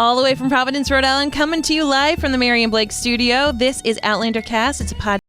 all the way from Providence, Rhode Island, coming to you live from the Mary and Blake studio. This is Outlander Cast. It's a podcast.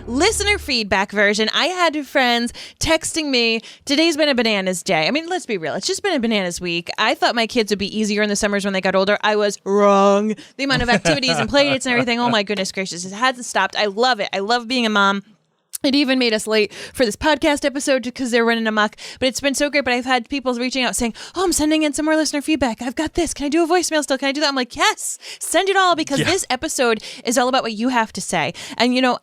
Listener feedback version. I had friends texting me, today's been a bananas day. I mean, let's be real. It's just been a bananas week. I thought my kids would be easier in the summers when they got older. I was wrong. The amount of activities and play dates and everything. Oh my goodness gracious. It hasn't stopped. I love it. I love being a mom. It even made us late for this podcast episode because they're running amok. But it's been so great. But I've had people reaching out saying, oh, I'm sending in some more listener feedback. I've got this. Can I do a voicemail still? Can I do that? I'm like, yes, send it all because this episode is all about what you have to say. And, you know,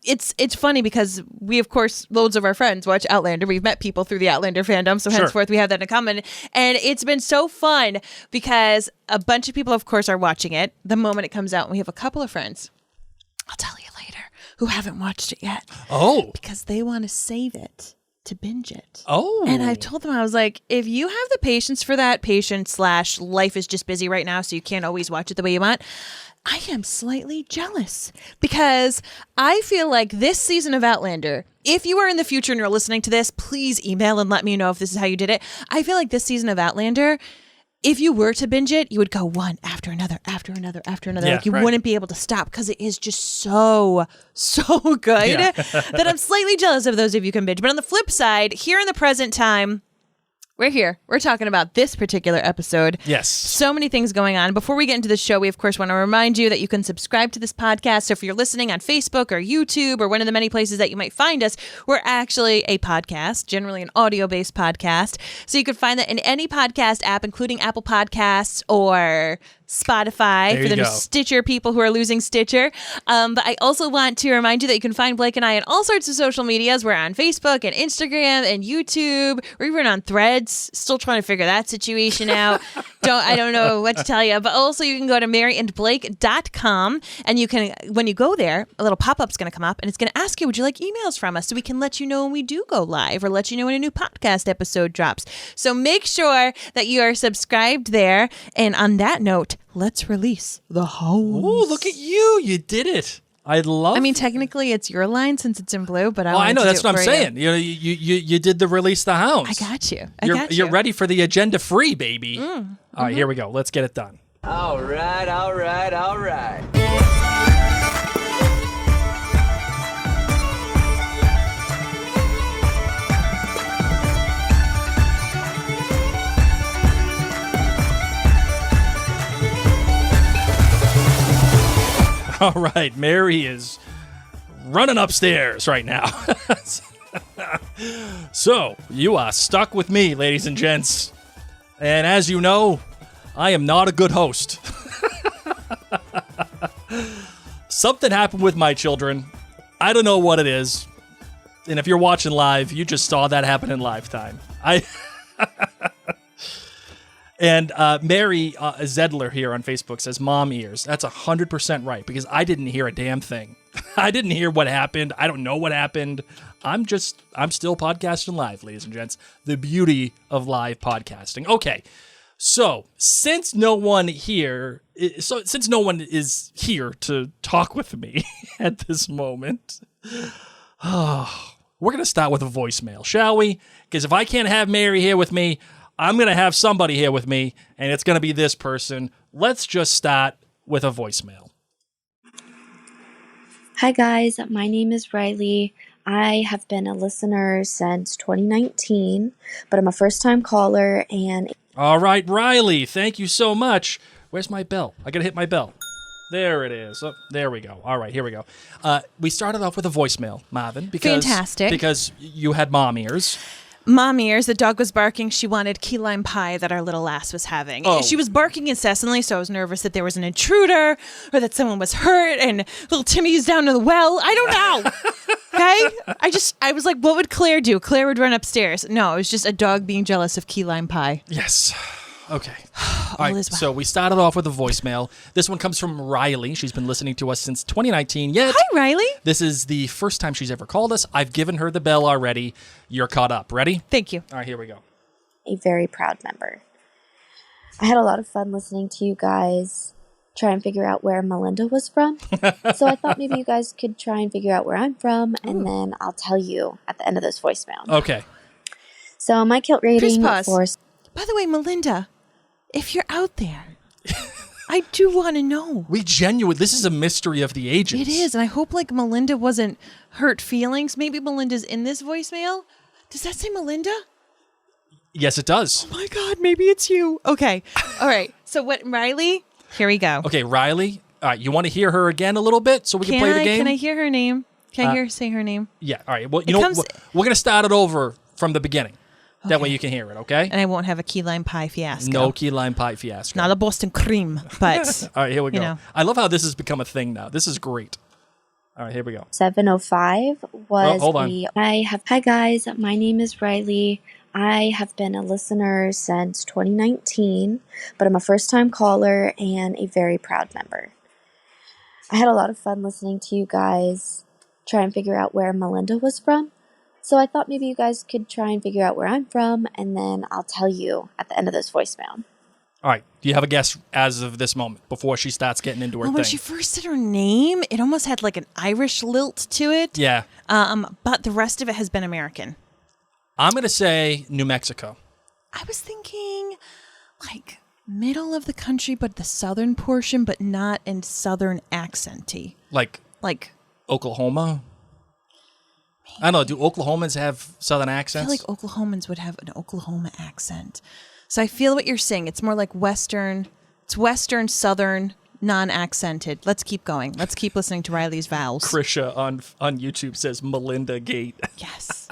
it's funny because we, of course, loads of our friends watch Outlander. We've met people through the Outlander fandom. So henceforth, we have that in common. And it's been so fun because a bunch of people, of course, are watching it the moment it comes out. And we have a couple of friends. I'll tell you later. Who haven't watched it yet. Oh. Because they want to save it to binge it. Oh. And I told them, I was like, if you have the patience for that, life is just busy right now, so you can't always watch it the way you want. I am slightly jealous because I feel like this season of Outlander, if you are in the future and you're listening to this, please email and let me know if this is how you did it. I feel like this season of Outlander, if you were to binge it, you would go one after another, after another, after another. Yeah, like you wouldn't be able to stop because it is just so good that I'm slightly jealous of those of you who can binge. But on the flip side, here in the present time, we're here. We're talking about this particular episode. Yes. So many things going on. Before we get into the show, we, of course, want to remind you that you can subscribe to this podcast. So if you're listening on Facebook or YouTube or one of the many places that you might find us, we're actually a podcast, generally an audio-based podcast. So you can find that in any podcast app, including Apple Podcasts or Spotify for the Stitcher people who are losing Stitcher. But I also want to remind you that you can find Blake and I on all sorts of social medias. We're on Facebook and Instagram and YouTube. We're even on Threads. Still trying to figure that situation out. I don't know what to tell you. But also you can go to maryandblake.com and you can, when you go there, a little pop-up's going to come up and it's going to ask you, would you like emails from us so we can let you know when we do go live or let you know when a new podcast episode drops. So make sure that you are subscribed there. And on that note, let's release the host. Ooh, look at you. You did it. I mean, technically it's your line since it's in blue, but I know. That's what I'm saying. You did the release the hounds. I got you. You're ready for the agenda free, baby. All right, here we go. Let's get it done. All right. All right, Mary is running upstairs right now. So, you are stuck with me, ladies and gents. And as you know, I am not a good host. Something happened with my children. I don't know what it is. And if you're watching live, you just saw that happen in lifetime. And Mary Zedler here on Facebook says, mom ears. That's 100% right, because I didn't hear a damn thing. I didn't hear what happened. I don't know what happened. I'm still podcasting live, ladies and gents. The beauty of live podcasting. Okay, so since no one is here to talk with me at this moment, we're going to start with a voicemail, shall we? Because if I can't have Mary here with me, I'm going to have somebody here with me, and it's going to be this person. Let's just start with a voicemail. Hi, guys. My name is Riley. I have been a listener since 2019, but I'm a first-time caller. And all right, Riley, thank you so much. Where's my bell? I got to hit my bell. There it is. Oh, there we go. All right, here we go. We started off with a voicemail, Marvin. Fantastic. Because you had mom ears. Mom ears, the dog was barking. She wanted key lime pie that our little lass was having. Oh. She was barking incessantly, so I was nervous that there was an intruder or that someone was hurt and little Timmy's down to the well. I don't know. Okay? I was like, what would Claire do? Claire would run upstairs. No, it was just a dog being jealous of key lime pie. Yes. Okay. All right. is well. So we started off with a voicemail. This one comes from Riley. She's been listening to us since 2019. Yet, Hi, Riley. this is the first time she's ever called us. I've given her the bell already. You're caught up. Ready? Thank you. All right, here we go. A very proud member. I had a lot of fun listening to you guys try and figure out where Melinda was from. So I thought maybe you guys could try and figure out where I'm from, and then I'll tell you at the end of this voicemail. Okay. So my kilt rating Pause. for... By the way, Melinda, if you're out there, I do want to know. This is a mystery of the ages. It is, and I hope like Melinda wasn't hurt feelings. Maybe Melinda's in this voicemail. Does that say Melinda? Yes, it does. Oh my God, maybe it's you. Okay. All right. So what, Riley? Here we go. Okay, Riley. All right, you want to hear her again a little bit so we can play the game? Can I hear her name? Can I hear her say her name? Yeah. All right. Well, you know, we're going to start it over from the beginning. That way Okay. you can hear it, okay? And I won't have a key lime pie fiasco. No key lime pie fiasco. Not a Boston cream, but All right, here we go. know. I love how this has become a thing now. This is great. All right, here we go. 705 was hold on. Hi guys, my name is Riley. I have been a listener since 2019, but I'm a first-time caller and a very proud member. I had a lot of fun listening to you guys try and figure out where Melinda was from. So I thought maybe you guys could try and figure out where I'm from, and then I'll tell you at the end of this voicemail. All right. Do you have a guess as of this moment before she starts getting into her when thing? she first said her name, it almost had like an Irish lilt to it. Yeah. But the rest of it has been American. I'm going to say New Mexico. I was thinking like middle of the country, but the southern portion, but not in southern accenty. Like Oklahoma? I don't know. Do Oklahomans have southern I accents? feel like Oklahomans would have an Oklahoma accent. So I feel what you're saying. It's more like Western. It's Western, Southern, non-accented. Let's keep going. Let's keep listening to Riley's vowels. Krisha on YouTube says Melinda Gate. Yes.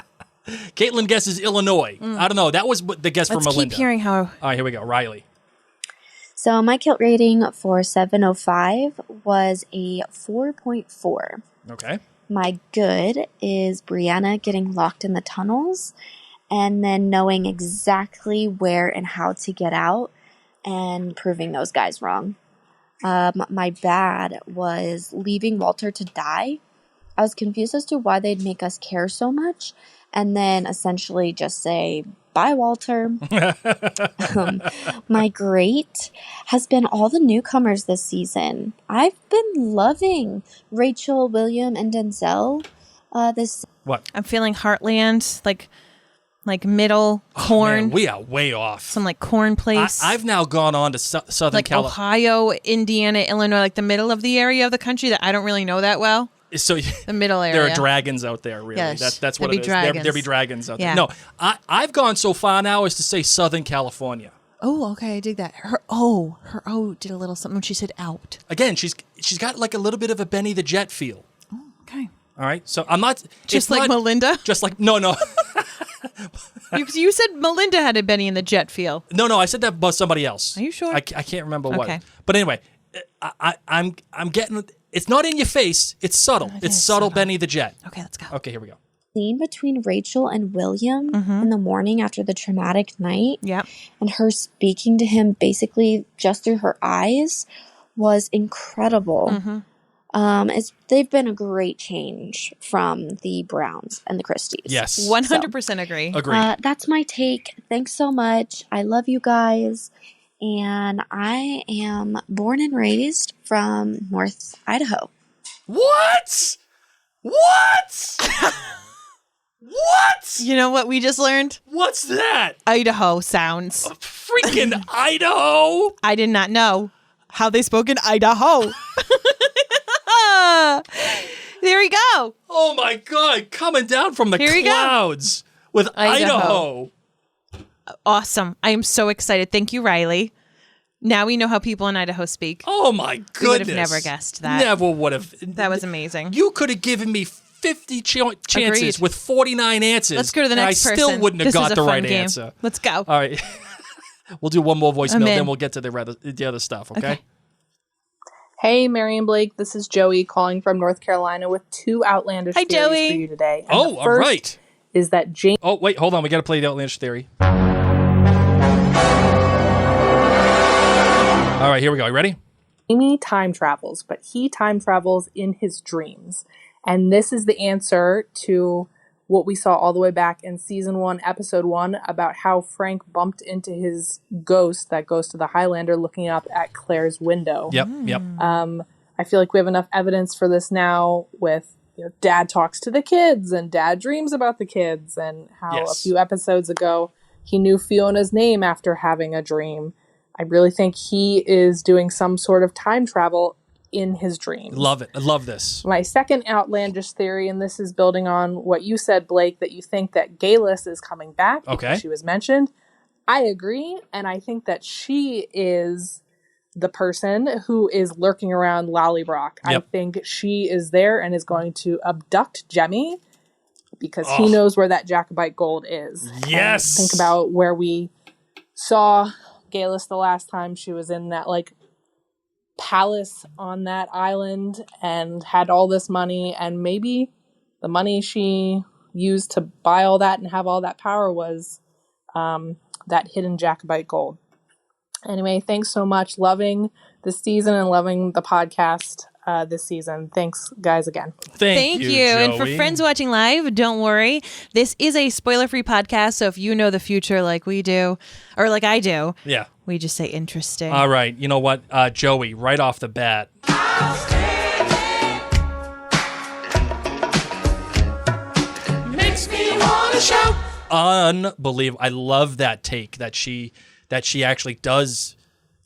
Caitlin guesses Illinois. I don't know. That was the guess for Let's Melinda. keep hearing how... All right, here we go. Riley. So my kilt rating for 705 was a 4.4. Okay. My good is Brianna getting locked in the tunnels and then knowing exactly where and how to get out and proving those guys wrong. My bad was leaving Walter to die. I was confused as to why they'd make us care so much and then essentially just say, bye, Walter. My great has been all the newcomers this season. I've been loving Rachel, William, and Denzel. What? I'm feeling Heartland, like middle corn. Man, we are way off. Some like corn place. I've now gone on to Southern like California. Ohio, Indiana, Illinois, like the middle of the area of the country that I don't really know that well. So The middle area. there are dragons out there, really. Yes, That's what there'd it be is. There dragons. be dragons out Yeah. there. No, I've gone so far now as to say Southern California. Oh, okay, I dig that. Her did a little something when she said out. Again, she's got like a little bit of a Benny the Jet feel. Oh, okay. All right, so I'm not Just like Melinda? Just like no. You said Melinda had a Benny in the Jet feel. No, I said that about somebody else. Are you sure? I can't remember what. Okay. But anyway, I'm getting. It's not in your face. It's subtle. It It's is subtle, subtle. Benny the Jet. Okay, let's go. Okay, here we go. Scene between Rachel and William in the morning after the traumatic night Yep. and her speaking to him basically just through her eyes was incredible. They've been a great change from the Browns and the Christies. Yes. 100% agree. Agreed. That's my take. Thanks so much. I love you guys. And I am born and raised from North Idaho. What? You know what we just learned? What's that? Idaho sounds. Freaking Idaho! I did not know how they spoke in Idaho. There we go. Oh my God! Coming down from the Here we go. clouds with Idaho. Awesome. I am so excited. Thank you, Riley. Now we know how people in Idaho speak. Oh my goodness! We would have never guessed that. Never would have. That was amazing. You could have given me 50 chances Agreed. with 49 answers. Let's go to the next and I person. still wouldn't have This is got a the fun right game. answer. Let's go. All right. We'll do one more voicemail, I'm in. then we'll get to the other stuff, okay? Hey, Mary and Blake, this is Joey calling from North Carolina with 2 outlandish Hi, theories Joey. for you today. And the Oh, all first right. is that Jamie Oh, wait, hold on. We got to play the outlandish theory. All right, here we go. You ready? time travels, but he time travels in his dreams. And this is the answer to what we saw all the way back in season 1, episode 1, about how Frank bumped into his ghost, that ghost of the Highlander, looking up at Claire's window. Yep. I feel like we have enough evidence for this now with, Dad talks to the kids and Dad dreams about the kids, and how a few episodes ago he knew Fiona's name after having a dream. I really think he is doing some sort of time travel in his dreams. Love it. I love this. My second outlandish theory, and this is building on what you said, Blake, that you think that Galis is coming back because she was mentioned. I agree, and I think that she is the person who is lurking around Lollybrock. Yep. I think she is there and is going to abduct Jemmy because he knows where that Jacobite gold is. Yes! And think about where we saw Galis the last time. She was in that, palace on that island and had all this money, and maybe the money she used to buy all that and have all that power was that hidden Jacobite gold. Anyway, thanks so much. Loving this season and loving the podcast this season. Thanks, guys, again. Thank you, And for Joey. friends watching live, don't worry. This is a spoiler-free podcast, so if you know the future like we do, or like I do, Yeah. we just say interesting. All right. You know what, Joey, right off the bat. Makes me want to shout. Unbelievable. I love that take that she actually does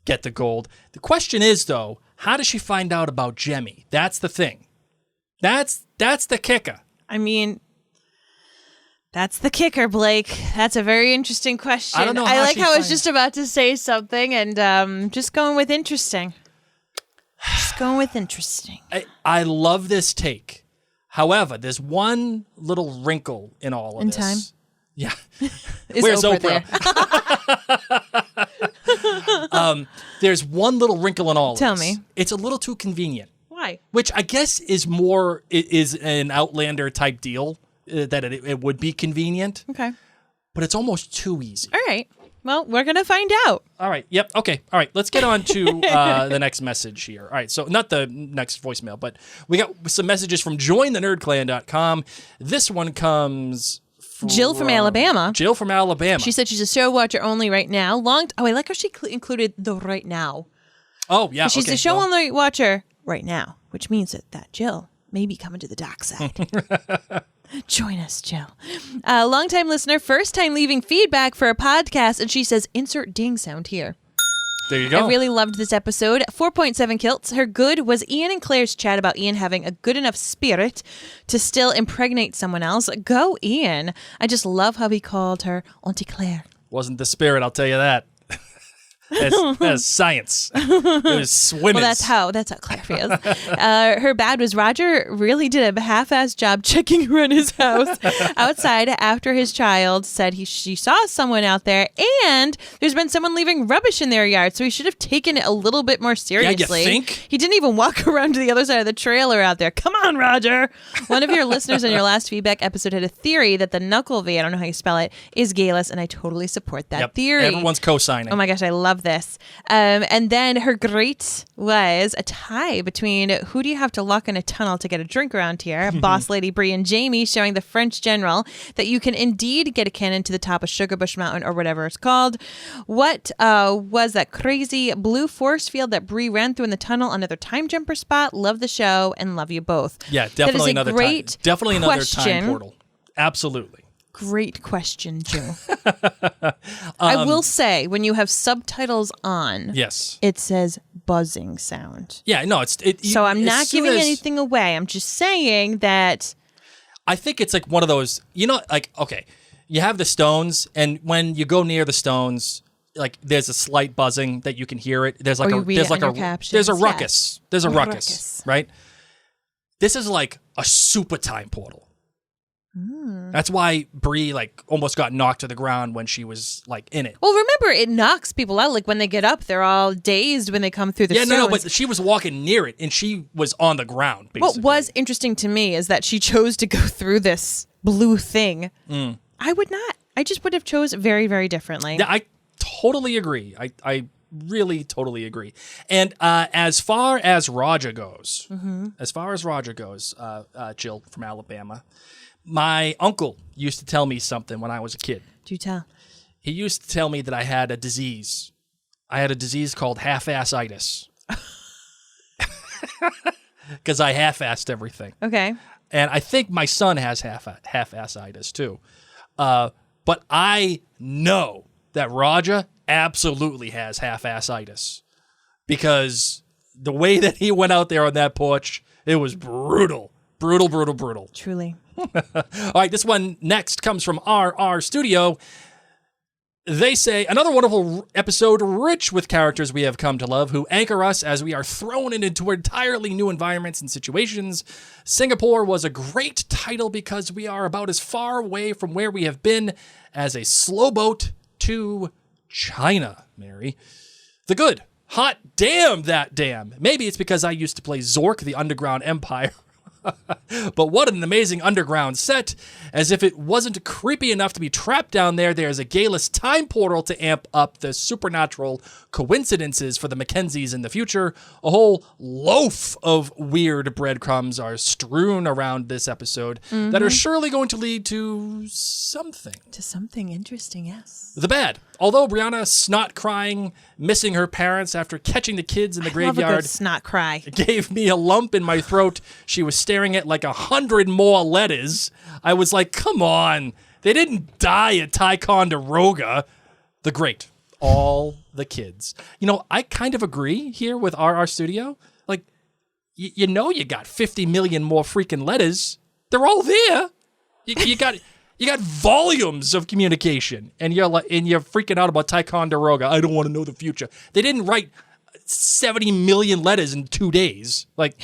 get the gold. The question is, though, how does she find out about Jemmy? That's the thing. That's the kicker. I mean, that's the kicker, Blake. That's a very interesting question. I don't know I how like she how I was finds- just about to say something and just going with interesting. Just going with interesting. I love this take. However, there's one little wrinkle in all of In this. time? Yeah. Is Where's Oprah Oprah? There's one little wrinkle in all of Tell this. me. It's a little too convenient. Why? Which I guess is an Outlander type deal, that it would be convenient, Okay. but it's almost too easy. All right. Well, we're going to find out. All right. Yep. Okay. All right. Let's get on to the next message here. All right. So not the next voicemail, but we got some messages from jointhenerdclan.com. This one comes Jill from Alabama. Jill from Alabama. She said she's a show watcher only right now. I like how she included the right now. Oh, yeah. She's okay, a show well, only watcher right now, which means that Jill may be coming to the dark side. Join us, Jill. Longtime listener, first time leaving feedback for a podcast, and she says, insert ding sound here. There you go. I really loved this episode. 4.7 kilts. Her good was Ian and Claire's chat about Ian having a good enough spirit to still impregnate someone else. Go, Ian. I just love how he called her Auntie Claire. Wasn't the spirit, I'll tell you that. That's science. It was swimming. Well, that's how Claire feels. Her bad was Roger really did a half-assed job checking around his house outside after his child said she saw someone out there, and there's been someone leaving rubbish in their yard, so he should have taken it a little bit more seriously. you think? He didn't even walk around to the other side of the trailer out there. Come on, Roger. One of your listeners in your last feedback episode had a theory that the Knuckle V, I don't know how you spell it, is Galis, and I totally support that theory. Everyone's co-signing. Oh my gosh, I love this. And then her great was a tie between who do you have to lock in a tunnel to get a drink around here? Boss Lady Bree and Jamie showing the French general that you can indeed get a cannon to the top of Sugarbush Mountain or whatever it's called. What was that crazy blue force field that Bree ran through in the tunnel? Another time jumper spot. Love the show and love you both. Yeah, That is definitely a another great time. Definitely another question. time portal. Absolutely. Great question, Joe. I will say, when you have subtitles on, Yes. it says buzzing sound. Yeah, no, So I'm as not soon giving as- anything away. I'm just saying that I think it's like one of those, okay, you have the stones, and when you go near the stones, like there's a slight buzzing that you can hear it. There's like Or you read it on your there's a captions, ruckus. There's a ruckus, right? This is like a super time portal. That's why Bree like almost got knocked to the ground when she was like in it. Well, remember, it knocks people out. Like when they get up, they're all dazed when they come through the stones. No, but she was walking near it and she was on the ground, basically. What was interesting to me is that she chose to go through this blue thing. I would not. I just would have chose very, very differently. Yeah, I totally agree. I really totally agree. And as far as Roger goes, Jill from Alabama, my uncle used to tell me something when I was a kid. Do tell. He used to tell me that I had a disease. I had a disease called half-ass-itis. Because I half-assed everything. Okay. And I think my son has half-ass-itis too. But I know that Roger absolutely has half-ass-itis. Because the way that he went out there on that porch, it was brutal. Brutal. Truly. All right, this one next comes from RR Studio. They say, another wonderful episode rich with characters we have come to love who anchor us as we are thrown into entirely new environments and situations. Singapore was a great title because we are about as far away from where we have been as a slow boat to China, Mary. The good. Hot damn that damn. Maybe it's because I used to play Zork, the Underground Empire. But what an amazing underground set. As if it wasn't creepy enough to be trapped down there, there's a gayless time portal to amp up the supernatural coincidences for the Mackenzies in the future. A whole loaf of weird breadcrumbs are strewn around this episode that are surely going to lead to something. To something interesting, yes. The bad. Although Brianna snot crying, missing her parents after catching the kids in the graveyard, love a good snot cry. gave me a lump in my throat. She was staring at like 100 more letters. I was like, come on. They didn't die at Ticonderoga. The great. All the kids. You know, I kind of agree here with RR Studio. Like, you know you got 50 million more freaking letters. They're all there. You got... You got volumes of communication, and you're freaking out about Ticonderoga. I don't want to know the future. They didn't write 70 million letters in 2 days. Like,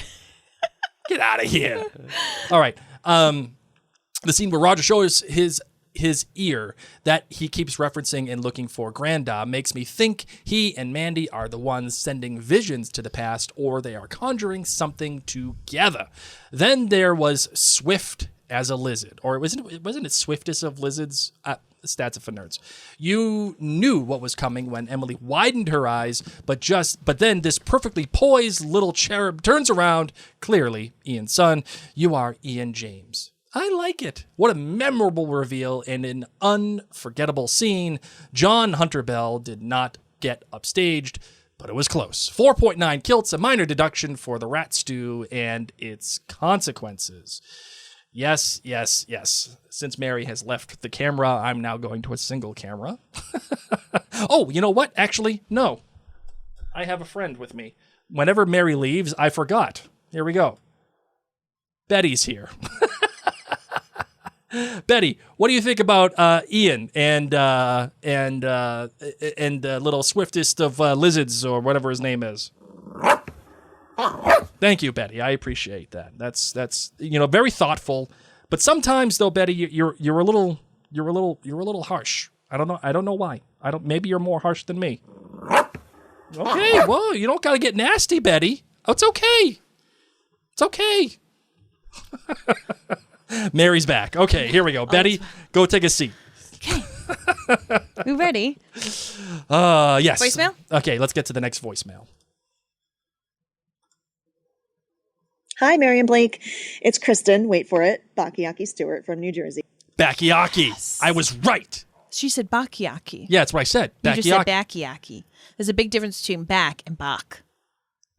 get out of here. All right. The scene where Roger shows his ear that he keeps referencing and looking for Granda makes me think he and Mandy are the ones sending visions to the past, or they are conjuring something together. Then there was Swift as a lizard, or wasn't it swiftest of lizards? Stats are for nerds. You knew what was coming when Emily widened her eyes, but then this perfectly poised little cherub turns around. Clearly, Ian's son. You are Ian James. I like it. What a memorable reveal and an unforgettable scene. John Hunter Bell did not get upstaged, but it was close. 4.9 kilts, a minor deduction for the rat stew and its consequences. Yes. Since Mary has left the camera, I'm now going to a single camera. Oh, you know what? Actually, no. I have a friend with me. Whenever Mary leaves, I forgot. Here we go. Betty's here. Betty, what do you think about Ian and little swiftest of lizards, or whatever his name is? Thank you, Betty. I appreciate that. That's very thoughtful. But sometimes, though, Betty, you're a little harsh. I don't know why. Maybe you're more harsh than me. Okay, well, you don't gotta get nasty, Betty. Oh, it's okay. It's okay. Mary's back. Okay, here we go. Betty, go take a seat. Okay. We ready? Yes. Voicemail? Okay, let's get to the next voicemail. Hi, Mary and Blake. It's Kristen. Wait for it. Bakiaki Stewart from New Jersey. Bakiaki. Yes. I was right. She said bakiaki. Yeah, that's what I said. You just said bakiaki. There's a big difference between back and bak.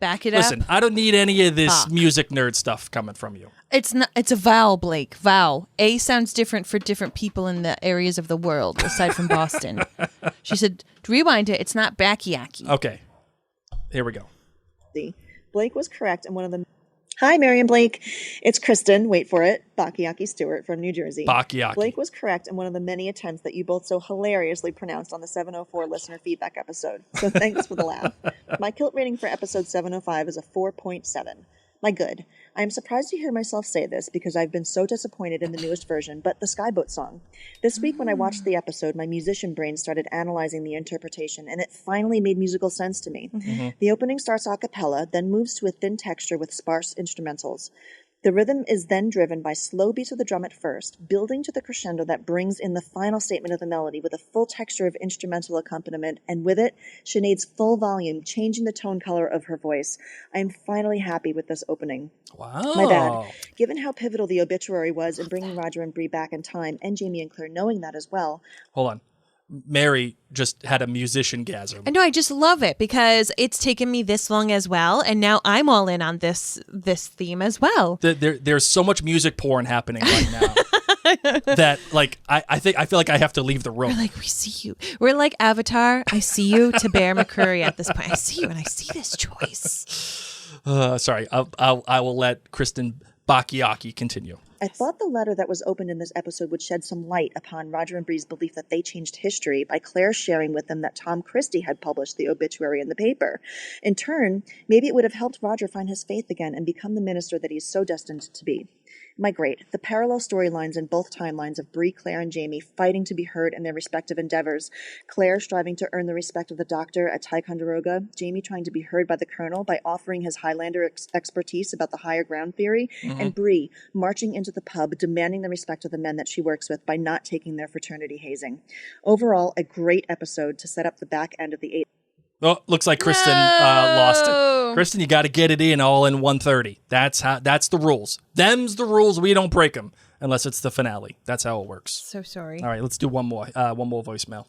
Back it Listen, up. I don't need any of this Bach. music nerd stuff coming from you. It's not. It's a vowel, Blake. Vowel. A sounds different for different people in the areas of the world, aside from Boston. She said, rewind it. It's not bakiaki. Okay. Here we go. Blake was correct, and one of the... Hi, Mary and Blake. It's Kristen. Wait for it. Bakiaki Stewart from New Jersey. Bakiaki. Blake was correct in one of the many attempts that you both so hilariously pronounced on the 704 listener feedback episode. So thanks for the laugh. My kilt rating for episode 705 is a 4.7. My good. I am surprised to hear myself say this because I've been so disappointed in the newest version, but the Skyboat song. This week when I watched the episode, my musician brain started analyzing the interpretation, and it finally made musical sense to me. The opening starts a cappella, then moves to a thin texture with sparse instrumentals. The rhythm is then driven by slow beats of the drum at first, building to the crescendo that brings in the final statement of the melody with a full texture of instrumental accompaniment, and with it, Sinead's full volume, changing the tone color of her voice. I am finally happy with this opening. Wow. My bad. Given how pivotal the obituary was in bringing Roger and Bree back in time, and Jamie and Claire knowing that as well. Hold on. Mary just had a musician-gasm. I know, I just love it because it's taken me this long as well, and now I'm all in on this theme as well. There's so much music porn happening right now that, like, I feel like I have to leave the room. We're like, we see you. We're like Avatar. I see you to Bear McCreary at this point. I see you, and I see this choice. Sorry, I will let Kristen Bakiaki continue. I thought the letter that was opened in this episode would shed some light upon Roger and Bree's belief that they changed history by Claire sharing with them that Tom Christie had published the obituary in the paper. In turn, maybe it would have helped Roger find his faith again and become the minister that he is so destined to be. My great, the parallel storylines in both timelines of Bree, Claire, and Jamie fighting to be heard in their respective endeavors. Claire striving to earn the respect of the doctor at Ticonderoga, Jamie trying to be heard by the colonel by offering his Highlander expertise about the higher ground theory, and Bree marching into the pub demanding the respect of the men that she works with by not taking their fraternity hazing. Overall, a great episode to set up the back end of the 8th. Oh, looks like Kristen lost it. Kristen, you got to get it in all in 1:30. That's the rules. Them's the rules. We don't break them unless it's the finale. That's how it works. So sorry. All right, let's do one more voicemail.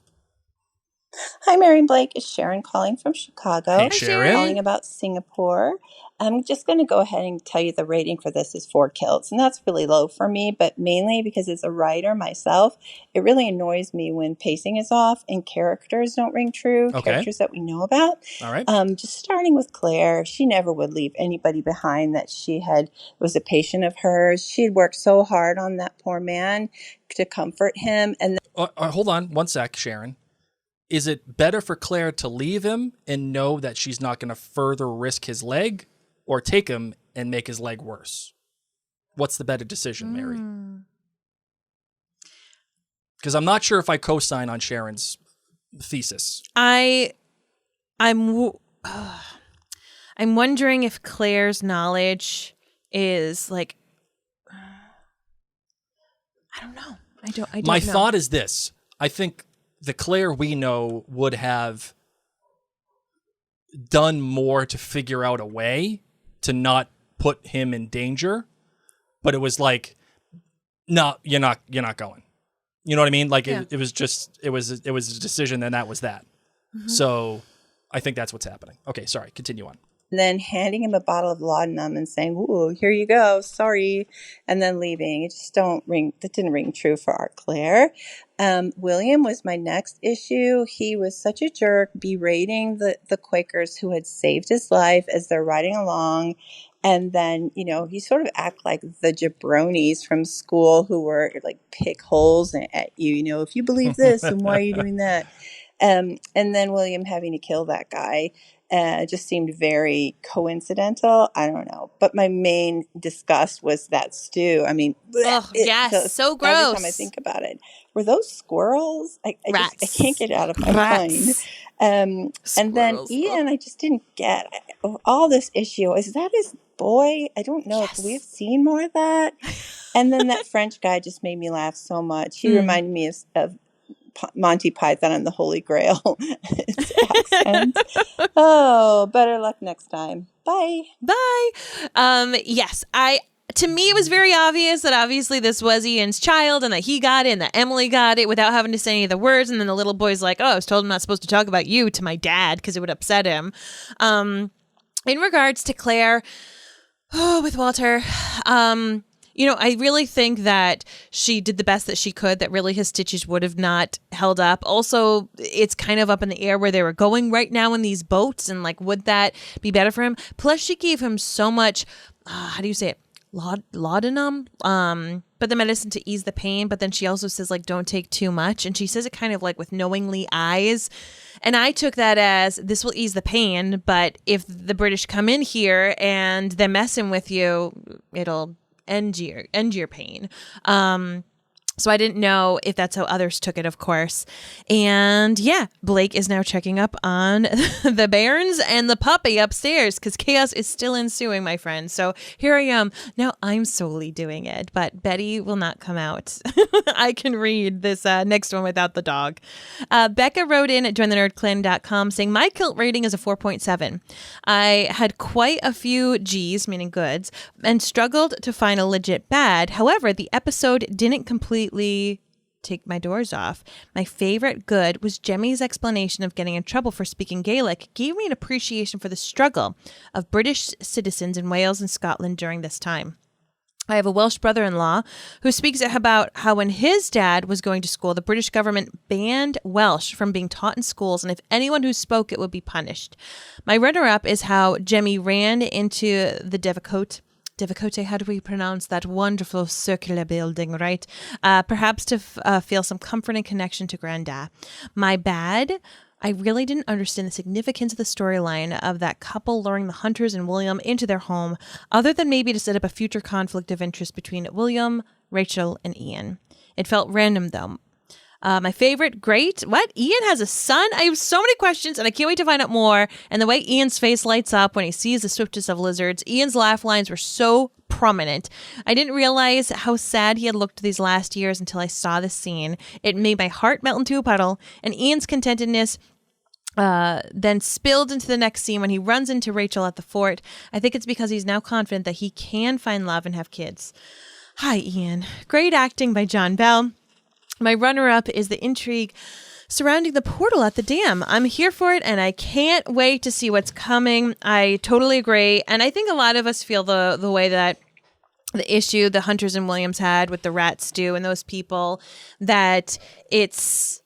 Hi, Mary and Blake. It's Sharon calling from Chicago. Hey, Sharon. Calling about Singapore. I'm just going to go ahead and tell you the rating for this is 4 kills. And that's really low for me, but mainly because as a writer myself, it really annoys me when pacing is off and characters don't ring true, characters that we know about. All right. Just starting with Claire, she never would leave anybody behind that was a patient of hers. She had worked so hard on that poor man to comfort him. And hold on one sec, Sharon. Is it better for Claire to leave him and know that she's not going to further risk his leg, or take him and make his leg worse? What's the better decision, Mary? Because I'm not sure if I co-sign on Sharon's thesis. I'm wondering if Claire's knowledge is like, I don't know. I don't My know. thought is this. I think the Claire we know would have done more to figure out a way to not put him in danger, but it was like, no, you're not going. You know what I mean? Like it was a decision, and that was that. So I think that's what's happening. Okay, sorry, continue on. And then handing him a bottle of laudanum and saying, "Ooh, here you go, sorry," and then leaving. It just that didn't ring true for our Claire. William was my next issue. He was such a jerk, berating the Quakers who had saved his life as they're riding along. And then, he sort of act like the jabronis from school who were like pick holes at you. If you believe this, then why are you doing that? And then William having to kill that guy. Just seemed very coincidental. I don't know. But my main disgust was that stew. I mean, so gross. Every time I think about it. Were those squirrels? I can't get it out of my mind. And then Ian, I just didn't get all this issue. Is that his boy? I don't know. Yes. We've seen more of that. And then that French guy just made me laugh so much. He reminded me of Monty Python and the Holy Grail. Oh, better luck next time. Bye. Yes, to me, it was very obvious that obviously this was Ian's child and that he got it and that Emily got it without having to say any of the words. And then the little boy's like, I was told I'm not supposed to talk about you to my dad because it would upset him. In regards to Claire, with Walter, I really think that she did the best that she could, that really his stitches would have not held up. Also, it's kind of up in the air where they were going right now in these boats, and like, would that be better for him? Plus, she gave him so much, how do you say it? laudanum, but the medicine to ease the pain. But then she also says, like, don't take too much. And she says it kind of like with knowingly eyes. And I took that as this will ease the pain. But if the British come in here and they're messing with you, it'll end your pain. So I didn't know if that's how others took it, of course. And yeah, Blake is now checking up on the bairns and the puppy upstairs because chaos is still ensuing, my friend. So here I am. Now I'm solely doing it, but Betty will not come out. I can read this next one without the dog. Becca wrote in at jointhenerdclan.com saying, my kilt rating is a 4.7. I had quite a few G's, meaning goods, and struggled to find a legit bad. However, the episode didn't completely take my doors off. My favorite good was Jemmy's explanation of getting in trouble for speaking Gaelic gave me an appreciation for the struggle of British citizens in Wales and Scotland during this time. I have a Welsh brother-in-law who speaks about how when his dad was going to school, the British government banned Welsh from being taught in schools, and if anyone who spoke it would be punished. My runner-up is how Jemmy ran into the Devacote, how do we pronounce that wonderful circular building, right? Perhaps to feel some comfort and connection to Granda. My bad, I really didn't understand the significance of the storyline of that couple luring the Hunters and William into their home, other than maybe to set up a future conflict of interest between William, Rachel, and Ian. It felt random, though. My favorite, great. What? Ian has a son? I have so many questions, and I can't wait to find out more. And the way Ian's face lights up when he sees the swiftest of lizards. Ian's laugh lines were so prominent. I didn't realize how sad he had looked these last years until I saw this scene. It made my heart melt into a puddle, and Ian's contentedness then spilled into the next scene when he runs into Rachel at the fort. I think it's because he's now confident that he can find love and have kids. Hi, Ian. Great acting by John Bell. My runner-up is the intrigue surrounding the portal at the dam. I'm here for it, and I can't wait to see what's coming. I totally agree, and I think a lot of us feel the way that the issue the Hunters and Williams had with the rat stew and those people, that it's...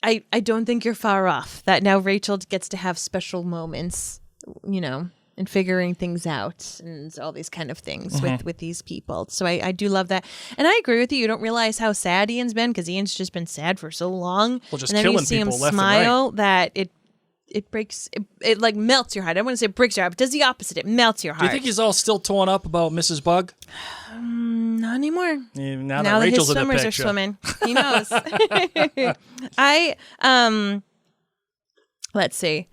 I don't think you're far off, that now Rachel gets to have special moments, you know, and figuring things out and all these kind of things with these people. So I do love that. And I agree with you. You don't realize how sad Ian's been because Ian's just been sad for so long. Well, just and then killing you see him people left smile, and right. that it breaks, it like melts your heart. I don't want to say it breaks your heart, but it does the opposite. It melts your heart. Do you think he's all still torn up about Mrs. Bug? Not anymore. Yeah, now that Rachel's his in the swimmers picture. are swimming. He knows. Let's see.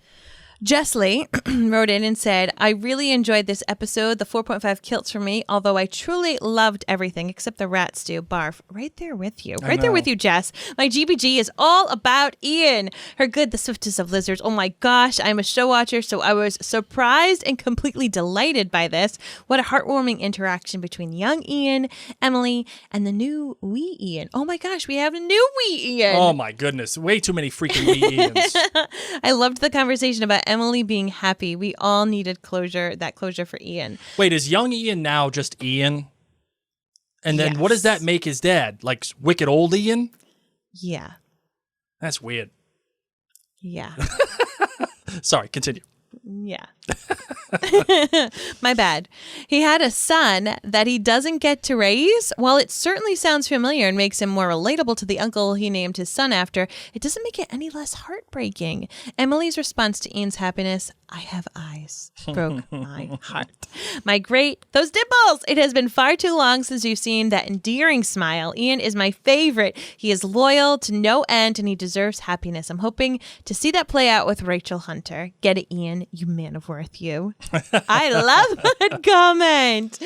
Jessley wrote in and said, I really enjoyed this episode. The 4.5 kilts for me, although I truly loved everything except the rat stew. Barf. Right there with you. Right there with you, Jess. My GBG is all about Ian. Her good, the swiftest of lizards. Oh my gosh, I'm a show watcher, so I was surprised and completely delighted by this. What a heartwarming interaction between young Ian, Emily, and the new wee Ian. Oh my gosh, we have a new wee Ian. Oh my goodness. Way too many freaking wee Ians. I loved the conversation about Emily being happy. We all needed closure, that closure for Ian. Wait, is young Ian now just Ian? And then what does that make his dad? Like wicked old Ian? Yeah. That's weird. Yeah. Sorry, continue. Yeah. My bad. He had a son that he doesn't get to raise. While it certainly sounds familiar and makes him more relatable to the uncle he named his son after, it doesn't make it any less heartbreaking. Emily's response to Ian's happiness, I have eyes, broke my heart. My great, those dimples! It has been far too long since you've seen that endearing smile. Ian is my favorite. He is loyal to no end and he deserves happiness. I'm hoping to see that play out with Rachel Hunter. Get it, Ian, you man of worth, you. I love that comment.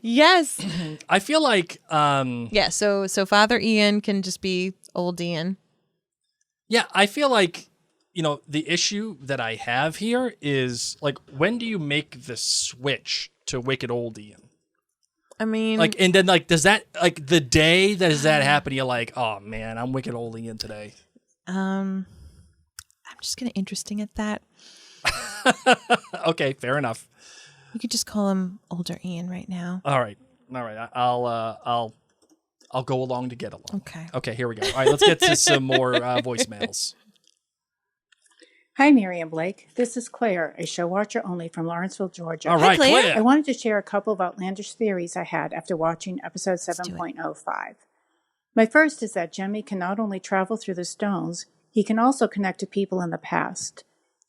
Yes. I feel like yeah, so Father Ian can just be old Ian. Yeah, I feel like, you know, the issue that I have here is, like, when do you make the switch to wicked old Ian? I mean, like, and then, like, does that, like, the day that does that happen, you're like, oh man, I'm wicked old Ian today. I'm just gonna interesting at that. Okay, fair enough. You could just call him older Ian right now. All right. I'll go along to get along. Okay. Okay, here we go. All right, let's get to some more voicemails. Hi, Mary and Blake. This is Claire, a show watcher only from Lawrenceville, Georgia. All right, Claire. Claire. I wanted to share a couple of outlandish theories I had after watching episode do it. 7.05. My first is that Jemmy can not only travel through the stones, he can also connect to people in the past.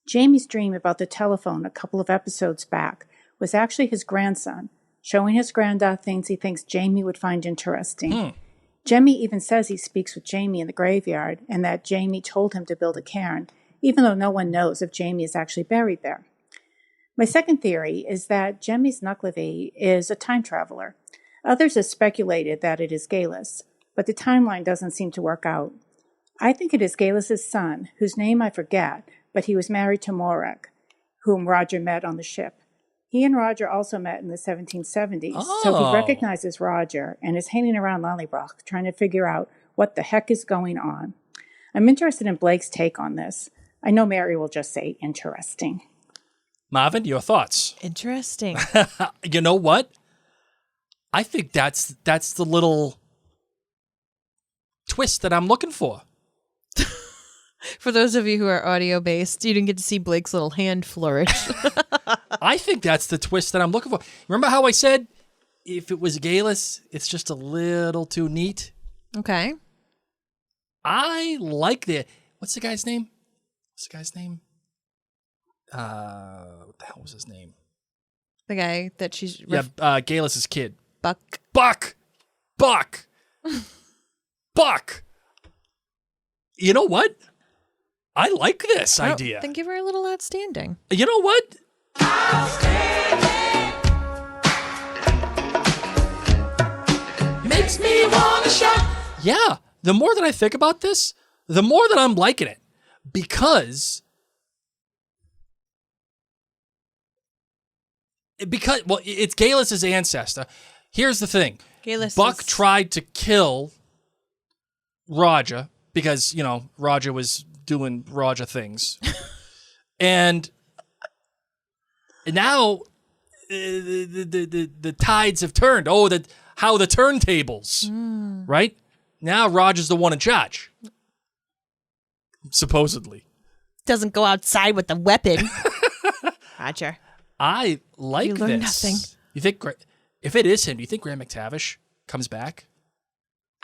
Jamie's dream about the telephone a couple of episodes back was actually his grandson, showing his granddad things he thinks Jamie would find interesting. Jemmy even says he speaks with Jamie in the graveyard and that Jamie told him to build a cairn, even though no one knows if Jamie is actually buried there. My second theory is that Jemmy's Nuclevy is a time traveler. Others have speculated that it is Galus, but the timeline doesn't seem to work out. I think it is Galus's son, whose name I forget, but he was married to Morag, whom Roger met on the ship. He and Roger also met in the 1770s, so he recognizes Roger and is hanging around Lallybroch trying to figure out what the heck is going on. I'm interested in Blake's take on this. I know Mary will just say interesting. Marvin, your thoughts? Interesting. You know what? I think that's the little twist that I'm looking for. For those of you who are audio based, you didn't get to see Blake's little hand flourish. I think that's the twist that I'm looking for. Remember how I said if it was Galus, it's just a little too neat? Okay. I like the... What's the guy's name? What the hell was his name? The guy that she's... Galus's kid. Buck. Buck! You know what? I like this idea. I think you were a little outstanding. You know what? Makes me wanna shout. Yeah, the more that I think about this, the more that I'm liking it. Because it's Galus's ancestor. Here's the thing. Buck tried to kill Roger because, Roger was doing Roger things. And now the tides have turned. How the turntables, right? Now Roger's the one in charge. Supposedly. Doesn't go outside with the weapon. Roger. I like this. You learn nothing. You think, if it is him, do you think Graham McTavish comes back?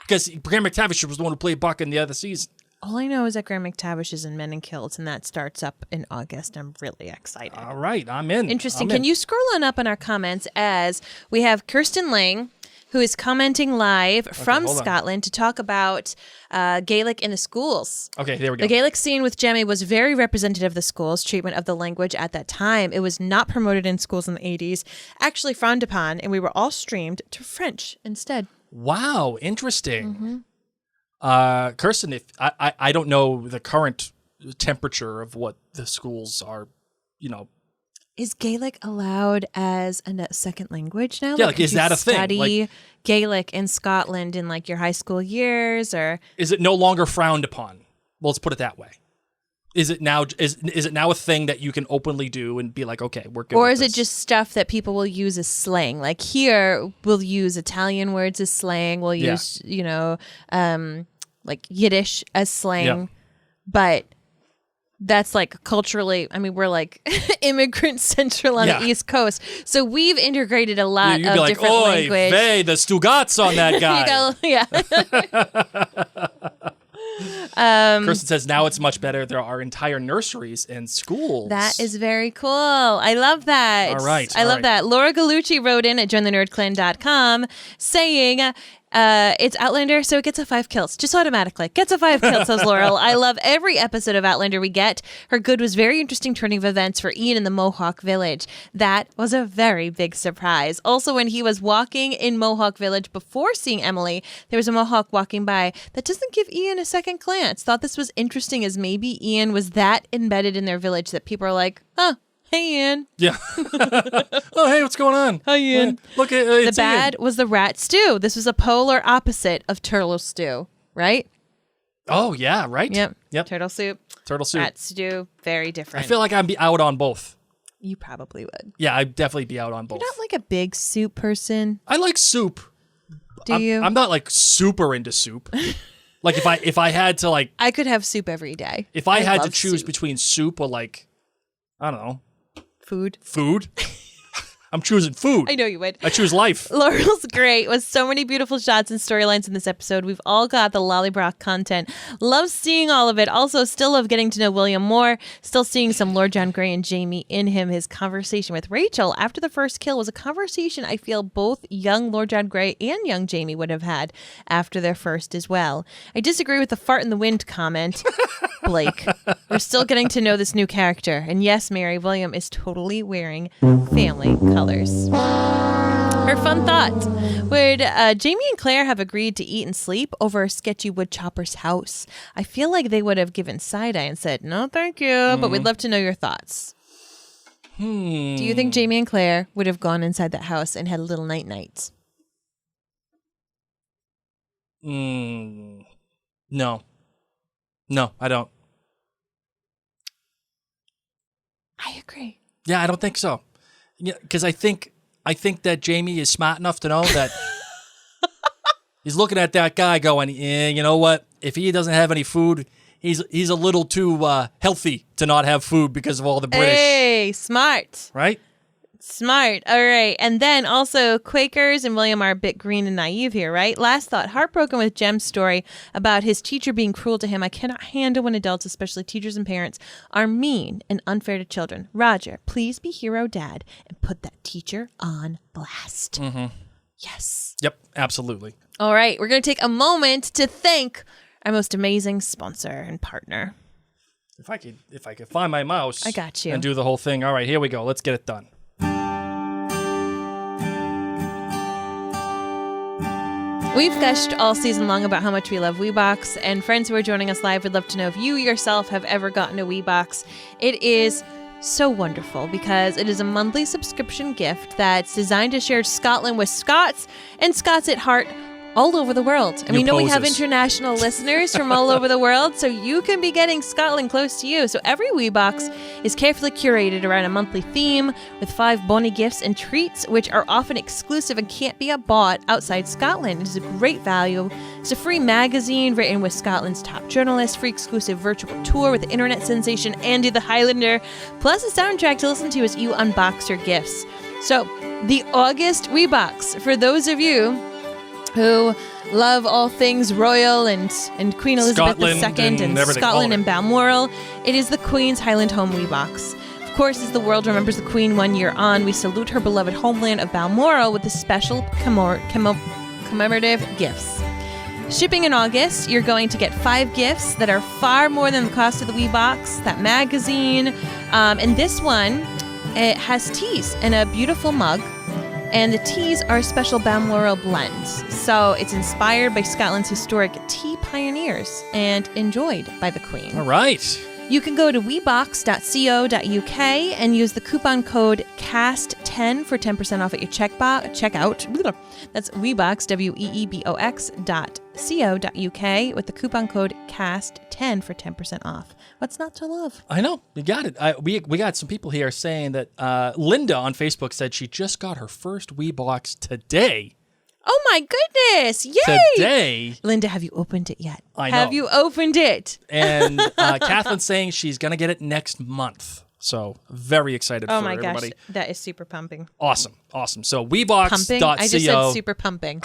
Because Graham McTavish was the one who played Buck in the other season. All I know is that Graham McTavish is in Men in Kilts, and that starts up in August. I'm really excited. All right, I'm in. Interesting. Can you scroll on up in our comments as we have Kirsten Lang, who is commenting live from Scotland to talk about Gaelic in the schools. Okay, there we go. The Gaelic scene with Jemmy was very representative of the school's treatment of the language at that time. It was not promoted in schools in the 80s, actually frowned upon, and we were all streamed to French instead. Wow, interesting. Kirsten, if I don't know the current temperature of what the schools are, Is Gaelic allowed as a second language now? Yeah, like, is that a thing? Study Gaelic in Scotland in your high school years, or is it no longer frowned upon? Well, let's put it that way. Is it now a thing that you can openly do and be like, okay, we're good? Or with is this? it just stuff that people will use as slang? Like here, we'll use Italian words as slang. We'll use Yiddish as slang, but. That's culturally, we're immigrant central on the East Coast. So we've integrated a lot you'd of be different language. Oy vey, the Stugats on that guy. Kirsten says, now it's much better. There are entire nurseries and schools. That is very cool. I love that. All right. I love that. Laura Gallucci wrote in at jointhenerdclan.com saying... it's Outlander, so it gets a 5 kills. Just automatically. Gets a 5 kills, says Laurel. I love every episode of Outlander we get. Her good was very interesting turning of events for Ian in the Mohawk Village. That was a very big surprise. Also, when he was walking in Mohawk Village before seeing Emily, there was a Mohawk walking by that doesn't give Ian a second glance. Thought this was interesting as maybe Ian was that embedded in their village that people are like, oh, hey, Ian. Yeah. Oh, hey, what's going on? Hi, Ian. Look at the bad Ian. Was the rat stew. This was a polar opposite of turtle stew, right? Oh, yeah, right. Yep. Turtle soup. Rat stew, very different. I feel like I'd be out on both. You probably would. Yeah, I'd definitely be out on both. You're not a big soup person. I like soup. Do you? I'm not super into soup. Like if I had to like I could have soup every day. if I had to love choose soup. between soup or like I don't know, Food. I'm choosing food. I know you would. I choose life. Laurel's great with so many beautiful shots and storylines in this episode. We've all got the Lollybrock content. Love seeing all of it. Also, still love getting to know William more. Still seeing some Lord John Grey and Jamie in him. His conversation with Rachel after the first kill was a conversation I feel both young Lord John Grey and young Jamie would have had after their first as well. I disagree with the fart in the wind comment. Blake, we're still getting to know this new character. And yes, Mary, William is totally wearing family colors. Her fun thought. Would Jamie and Claire have agreed to eat and sleep over a sketchy woodchopper's house? I feel like they would have given side eye and said, no, thank you, but we'd love to know your thoughts. Do you think Jamie and Claire would have gone inside that house and had a little night-night? No. No, I don't. I agree. Yeah, I don't think so. Yeah, because I think that Jamie is smart enough to know that he's looking at that guy going, yeah, you know what? If he doesn't have any food, he's a little too healthy to not have food because of all the British. Hey, smart. Right? Smart. All right. And then also Quakers and William are a bit green and naive here, right? Last thought, heartbroken with Jem's story about his teacher being cruel to him. I cannot handle when adults, especially teachers and parents, are mean and unfair to children. Roger, please be hero dad and put that teacher on blast. Yes. Yep, absolutely. All right. We're going to take a moment to thank our most amazing sponsor and partner. If I could find my mouse, I got you. And do the whole thing. All right, here we go. Let's get it done. We've gushed all season long about how much we love WeBox, and friends who are joining us live would love to know if you yourself have ever gotten a WeBox. It is so wonderful because it is a monthly subscription gift that's designed to share Scotland with Scots and Scots at heart all over the world. And we know we have international listeners from all over the world, so you can be getting Scotland close to you. So every WeBox is carefully curated around a monthly theme with 5 bonny gifts and treats, which are often exclusive and can't be bought outside Scotland. It is a great value. It's a free magazine written with Scotland's top journalists, free exclusive virtual tour with the internet sensation Andy the Highlander, plus a soundtrack to listen to as you unbox your gifts. So the August WeBox, for those of you who love all things royal and Queen Elizabeth II and Scotland and Balmoral, it is the Queen's Highland Home WeBox. Of course, as the world remembers the Queen 1 year on, we salute her beloved homeland of Balmoral with the special commemorative gifts. Shipping in August, you're going to get 5 gifts that are far more than the cost of the WeBox, that magazine, and this one, it has teas and a beautiful mug. And the teas are a special Balmoral blend. So it's inspired by Scotland's historic tea pioneers and enjoyed by the Queen. All right. You can go to webox.co.uk and use the coupon code CAST10 for 10% off at your checkout. That's Webox, WEEBOX.co.uk with the coupon code CAST10 for 10% off. What's not to love? I know. You got it. We got some people here saying that Linda on Facebook said she just got her first WeBox today. Oh my goodness! Yay! Today. Linda, have you opened it yet? I know. Have you opened it? And Catherine's saying she's going to get it next month. So very excited for everybody. Oh my gosh, that is super pumping. Awesome. So webox.co. Pumping? I just said super pumping.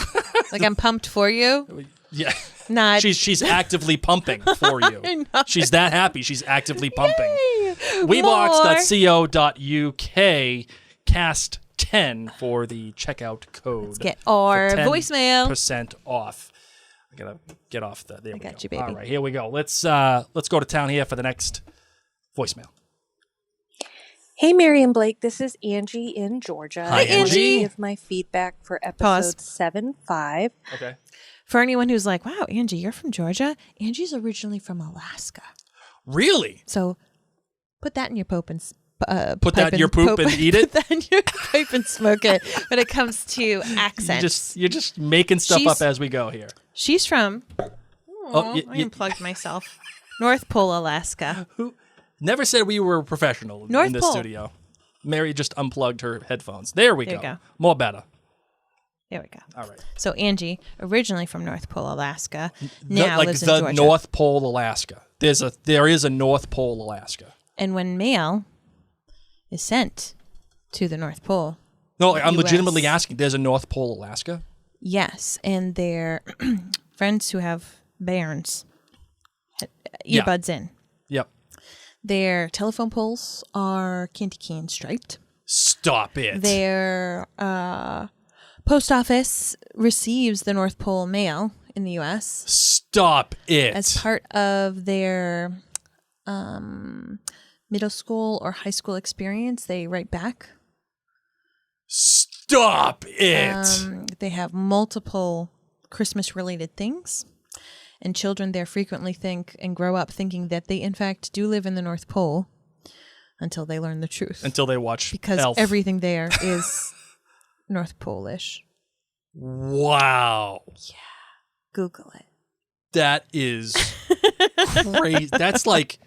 Like I'm pumped for you? Yeah. Not. She's actively pumping for you. She's that happy. She's actively pumping. Yay! Webox.co.uk cast 10 for the checkout code. Let's get our voicemail. % off. I gotta get off the. There we go. Got you, baby. All right, here we go. Let's go to town here for the next voicemail. Hey, Mary and Blake. This is Angie in Georgia. Hi, Angie. I wanted to give my feedback for episode 7-5. Okay. For anyone who's like, wow, Angie, you're from Georgia? Angie's originally from Alaska. Really? So put that in your poop and put that in your poop and eat it? Put that in your pipe and smoke it when it comes to accents. You're just making stuff up as we go here. She's from, I unplugged myself, North Pole, Alaska. Who never said we were professional North in this Pole. studio. Mary just unplugged her headphones. There we There go. you go. More better. There we go. All right. So Angie, originally from North Pole, Alaska, now like lives in the Georgia. North Pole, Alaska. There is a North Pole, Alaska. And when mail is sent to the North Pole, No, I'm US. legitimately asking. There's a North Pole, Alaska? yes, and their friends who have bairns, Yeah. earbuds in. Yep. Their telephone poles are candy cane striped. Stop it. Their post office receives the North Pole mail in the U.S. Stop it. as part of their middle school or high school experience. They write back. Stop it. They have multiple Christmas-related things. And children there frequently think and grow up thinking that they, in fact, do live in the North Pole until they learn the truth. Until they watch Because Elf. everything there is North Pole-ish. Wow. Google it. That is crazy. That's like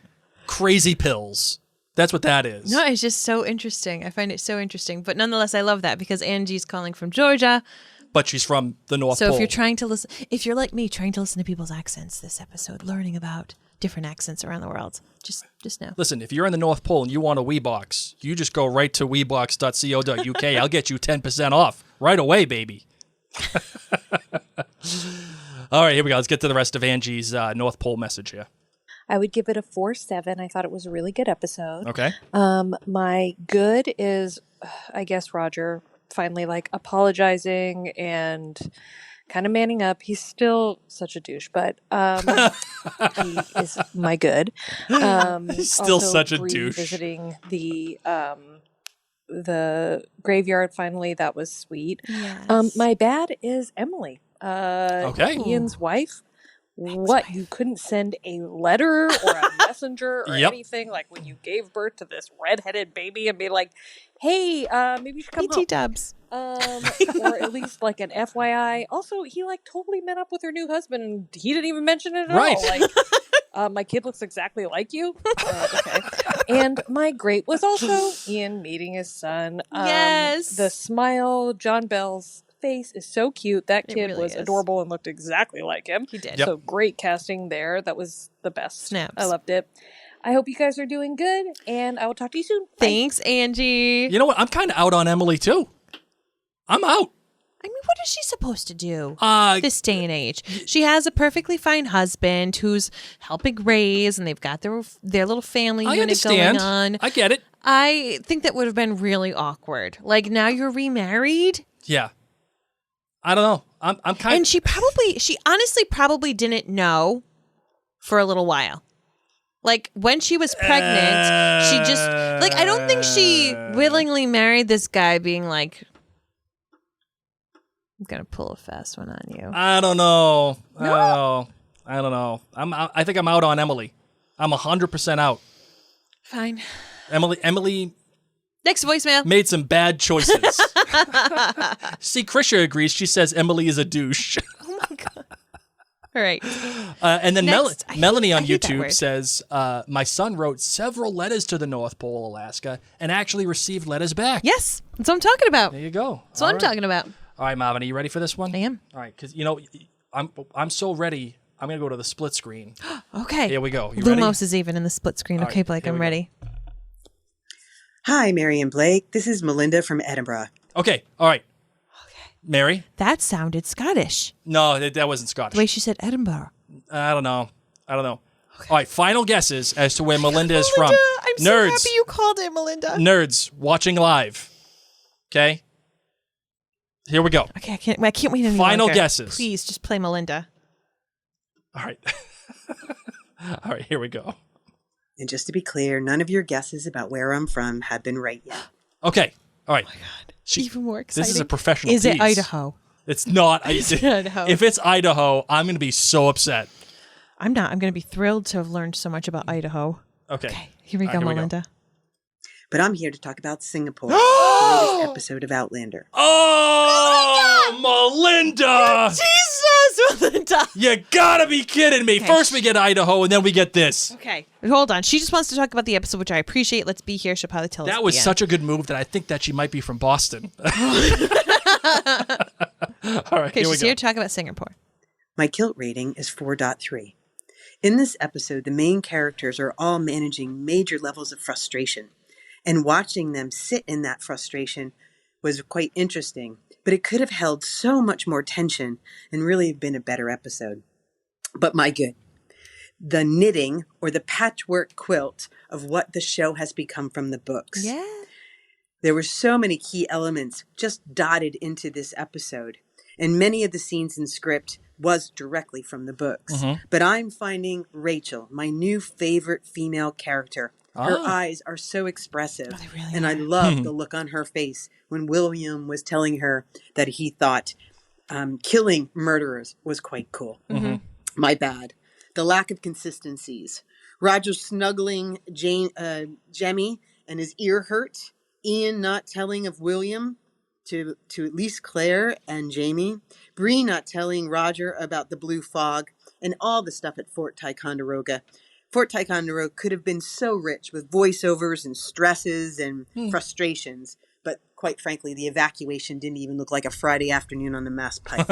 crazy pills. That's what that is. No, it's just so interesting. I find it so interesting. But nonetheless, I love that because Angie's calling from Georgia. But she's from the North So Pole. if you're trying to listen, if you're like me, trying to listen to people's accents this episode, learning about different accents around the world, just know. Listen, if you're in the North Pole and you want a Weebox, you just go right to weebox.co.uk. I'll get you 10% off right away, baby. All right, here we go. Let's get to the rest of Angie's North Pole message here. I would give it a 4.7. I thought it was a really good episode. Okay. My good is, I guess, Roger finally like apologizing and kind of manning up. He's still such a douche, but he is my good. He's still also such a douche. Visiting the graveyard finally, that was sweet. Yes. My bad is Emily. Okay. Ian's wife. What, you couldn't send a letter or a messenger or Yep. anything like when you gave birth to this redheaded baby and be like, hey, maybe you should come home. BT dubs. Or at least like an FYI. Also, he like totally met up with her new husband and he didn't even mention it at Right. all. Like, my kid looks exactly like you. Okay. And my great was also Ian meeting his son. Yes. The smile, John Bell's face is so cute. That It kid really was is. adorable and looked exactly like him. He did. Yep. So great casting there. That was the best. Snaps. I loved it. I hope you guys are doing good, and I will talk to you soon. Bye. Thanks, Angie. You know what? I'm kind of out on Emily, too. I'm out. I mean, what is she supposed to do this day and age? She has a perfectly fine husband who's helping raise, and they've got their little family I unit understand. going on. I get it. I think that would have been really awkward. Like, now you're remarried, Yeah. I don't know. I'm kind and she honestly probably didn't know for a little while. Like, when she was pregnant, she just, like, I don't think she willingly married this guy being like, I'm going to pull a fast one on you. I don't know. I don't know. I think I'm out on Emily. I'm 100% out. Fine. Emily Next voicemail. made some bad choices. See, Krisha agrees. She says Emily is a douche. Oh my God. All right. And then Next. Melanie on I hate that YouTube word. says, my son wrote several letters to the North Pole, Alaska, and actually received letters back. Yes. That's what I'm talking about. There you go. That's what I'm talking about. All right, Marvin, are you ready for this one? I am. All right, because, I'm so ready. I'm going to go to the split screen. Okay. Here we go. You ready? Lumos is even in the split screen. All Okay, right, Blake, here I'm we go. ready. Hi, Mary and Blake. This is Melinda from Edinburgh. Okay, all right. Mary? That sounded Scottish. No, that wasn't Scottish. The way she said Edinburgh. I don't know. All right, final guesses as to where Melinda is from. I'm so Nerds. happy you called it, Melinda. Nerds watching live. Okay? Here we go. Okay, I can't wait any Final longer. guesses. Please, just play Melinda. All right. All right, here we go. And just to be clear, none of your guesses about where I'm from have been right yet. Okay. All right. Even more exciting. This is a professional Is it tease. Idaho? It's not. Is it Idaho? If it's Idaho, I'm going to be so upset. I'm not. I'm going to be thrilled to have learned so much about Idaho. Okay. Okay, here we All go, right, here we go. Melinda. But I'm here to talk about Singapore, the latest episode of Outlander. Oh, Melinda! Jesus, Melinda. You gotta be kidding me. Okay. First we get Idaho, and then we get this. Okay, hold on. She just wants to talk about the episode, which I appreciate. Let's be here. She'll probably tell us. That at was the end. such a good move that I think that she might be from Boston. All right, Okay, here we she's go. here to talk about Singapore. My kilt rating is 4.3. In this episode, the main characters are all managing major levels of frustration, and watching them sit in that frustration was quite interesting, but it could have held so much more tension and really have been a better episode. But my good, the knitting or the patchwork quilt of what the show has become from the books. Yeah. There were so many key elements just dotted into this episode, and many of the scenes in script was directly from the books. But I'm finding Rachel, my new favorite female character. Her eyes are so expressive, and I love the look on her face when William was telling her that he thought killing murderers was quite cool. My bad. The lack of consistencies. Roger snuggling Jemmy and his ear hurt. Ian not telling of William to at least Claire and Jamie. Bree not telling Roger about the blue fog and all the stuff at Fort Ticonderoga. Fort Ticonderoga could have been so rich with voiceovers and stresses and frustrations. But quite frankly, the evacuation didn't even look like a Friday afternoon on the Mass Pike.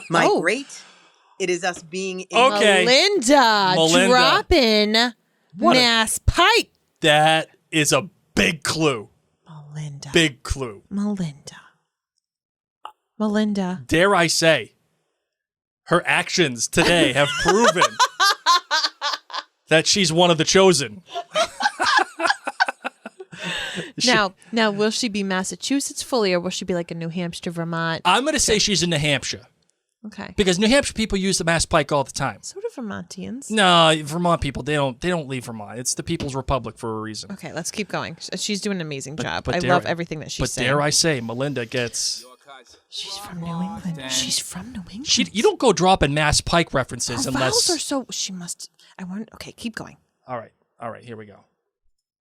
My great, it is us being in Melinda dropping Mass Pike. That is a big clue. Melinda. Big clue. Melinda. Dare I say, her actions today have proven that she's one of the chosen. Now, will she be Massachusetts fully, or will she be like a New Hampshire, Vermont? I'm going to say she's in New Hampshire. Okay. Because New Hampshire people use the Mass Pike all the time. So do Vermontians. No, Vermont people, they don't leave Vermont. It's the People's Republic for a reason. Okay, let's keep going. She's doing an amazing job. But I love everything that she's saying. But dare I say, Melinda gets... She's from New England. She's from New England. You don't go dropping Mass Pike references Her unless... vowels are so... She must... I want... Okay, keep going. All right, here we go.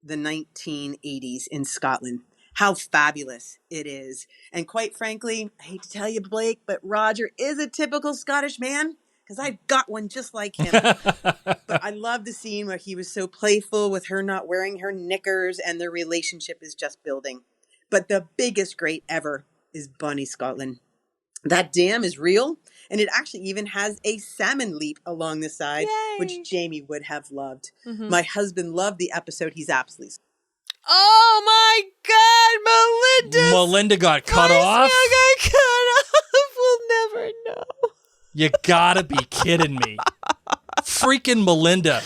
The 1980s in Scotland. How fabulous it is. And quite frankly, I hate to tell you, Blake, but Roger is a typical Scottish man, because I've got one just like him. But I love the scene where he was so playful with her not wearing her knickers, and their relationship is just building. But the biggest great ever is Bonnie Scotland. That dam is real, and it actually even has a salmon leap along the side, which Jamie would have loved. My husband loved the episode. He's absolutely... Oh my God, Melinda got cut off? got cut off. We'll never know. You gotta be kidding me. Freaking Melinda.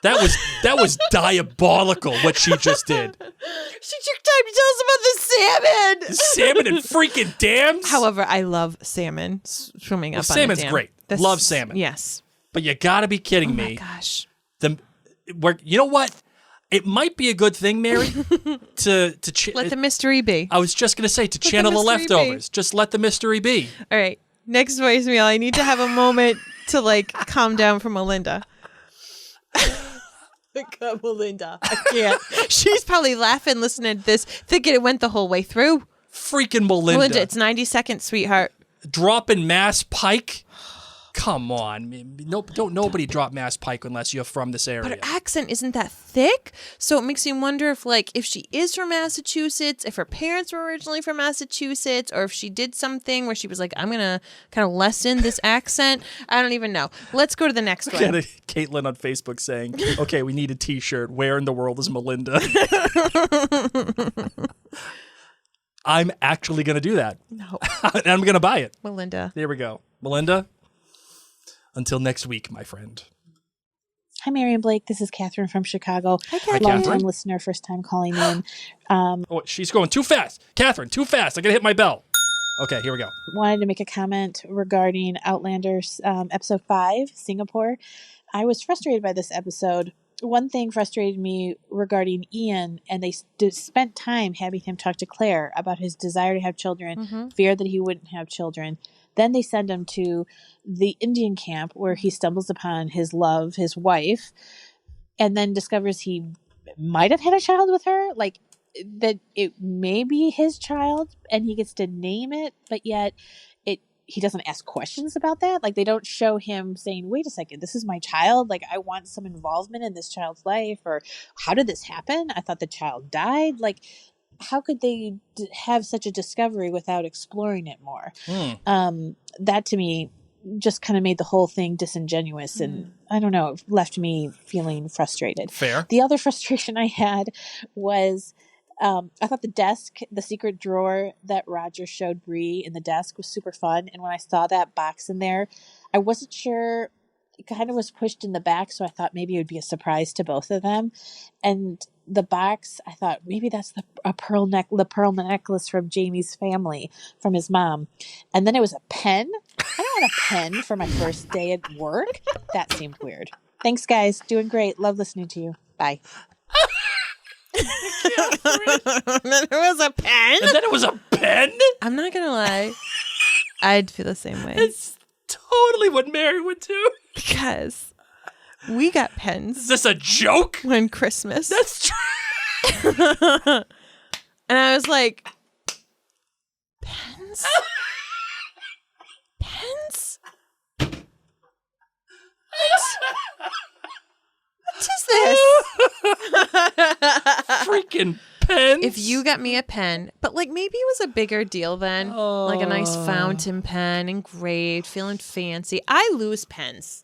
That was diabolical what she just did. She took time to tell us about the salmon. Salmon and freaking dams? However, I love salmon swimming up on a salmon's dam. great. Love salmon. Yes. But you gotta be kidding me. Oh my gosh. You know what? It might be a good thing, Mary, to let the mystery be. I was just gonna say to channel the leftovers. Just let the mystery be. All right. Next voicemail. I need to have a moment to calm down for Melinda. Melinda. I can't. She's probably laughing, listening to this, thinking it went the whole way through. Freaking Melinda. Melinda, it's 90 seconds, sweetheart. Dropping Mass Pike? Come on. Don't nobody drop Mass Pike unless you're from this area. But her accent isn't that thick, so it makes me wonder if she is from Massachusetts, if her parents were originally from Massachusetts, or if she did something where she was like, I'm going to kind of lessen this accent. I don't even know. Let's go to the next one. Caitlin on Facebook saying, okay, we need a t-shirt. Where in the world is Melinda? I'm actually going to do that. No. And I'm going to buy it. Melinda. There we go. Melinda, until next week, my friend. Hi, Mary and Blake. This is Catherine from Chicago. Hi, Catherine. Long-time listener, first-time calling in. Oh, she's going too fast. Catherine, too fast. I got to hit my bell. Okay, here we go. Wanted to make a comment regarding Outlander's episode 5, Singapore. I was frustrated by this episode. One thing frustrated me regarding Ian, and they spent time having him talk to Claire about his desire to have children, fear that he wouldn't have children. Then they send him to the Indian camp where he stumbles upon his love, his wife, and then discovers he might have had a child with her, like that it may be his child and he gets to name it, but yet he doesn't ask questions about that. Like, they don't show him saying, wait a second, this is my child. Like, I want some involvement in this child's life, or how did this happen? I thought the child died. Like, how could they have such a discovery without exploring it more? That to me just kind of made the whole thing disingenuous, and I don't know, it left me feeling frustrated. Fair. The other frustration I had was I thought the secret drawer that Roger showed Bree in the desk was super fun, and when I saw that box in there, I wasn't sure. It kind of was pushed in the back, so I thought maybe it would be a surprise to both of them. And the box, I thought maybe that's the pearl necklace from Jamie's family, from his mom. And then it was a pen. I don't want a pen for my first day at work. That seemed weird. Thanks, guys. Doing great. Love listening to you. Bye. And then it was a pen. And then it was a pen? I'm not gonna lie, I'd feel the same way. It's totally what Mary would do. Because we got Is pens this a joke? when Christmas. That's true. And I was like, pens? Pens? What is this? Freaking pens. If you got me a pen, but like maybe it was a bigger deal then, like a nice fountain pen, engraved, feeling fancy. I lose pens.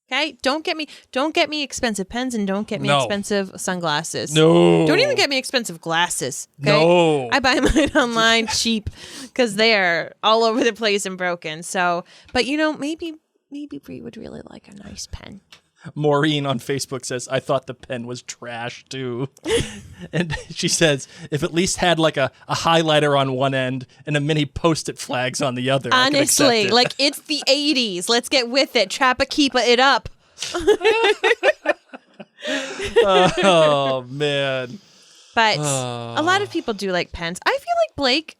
Okay, don't get me expensive pens, and don't get me expensive sunglasses. No, don't even get me expensive glasses. Okay? No, I buy mine online cheap because they are all over the place and broken. So, but maybe Bree would really like a nice pen. Maureen on Facebook says, I thought the pen was trash too. And she says, if at least had like a highlighter on one end and a mini Post-it flags on the other. Honestly, like it's the 80s. Let's get with it. Trappa-keepa it up. Oh, man. But a lot of people do like pens. I feel like, Blake,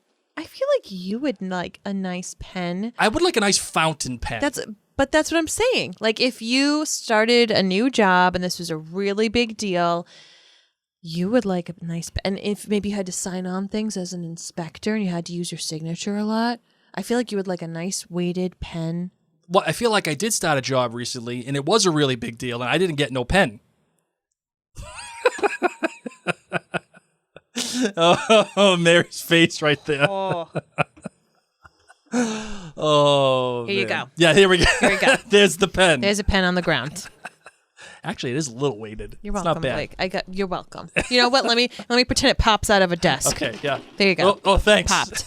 you would like a nice pen. I would like a nice fountain pen. But that's what I'm saying. Like, if you started a new job and this was a really big deal, you would like a nice pen. And if maybe you had to sign on things as an inspector and you had to use your signature a lot, I feel like you would like a nice weighted pen. Well, I feel like I did start a job recently, and it was a really big deal, and I didn't get no pen. Oh, Mary's face right there. Oh. Oh, here you go. Yeah, here we go. Here we go. There's the pen. There's a pen on the ground. Actually, it is a little weighted. You're it's welcome, not bad. Blake. You're welcome. You know what? Let me pretend it pops out of a desk. Okay, yeah. There you go. Oh, thanks. Popped.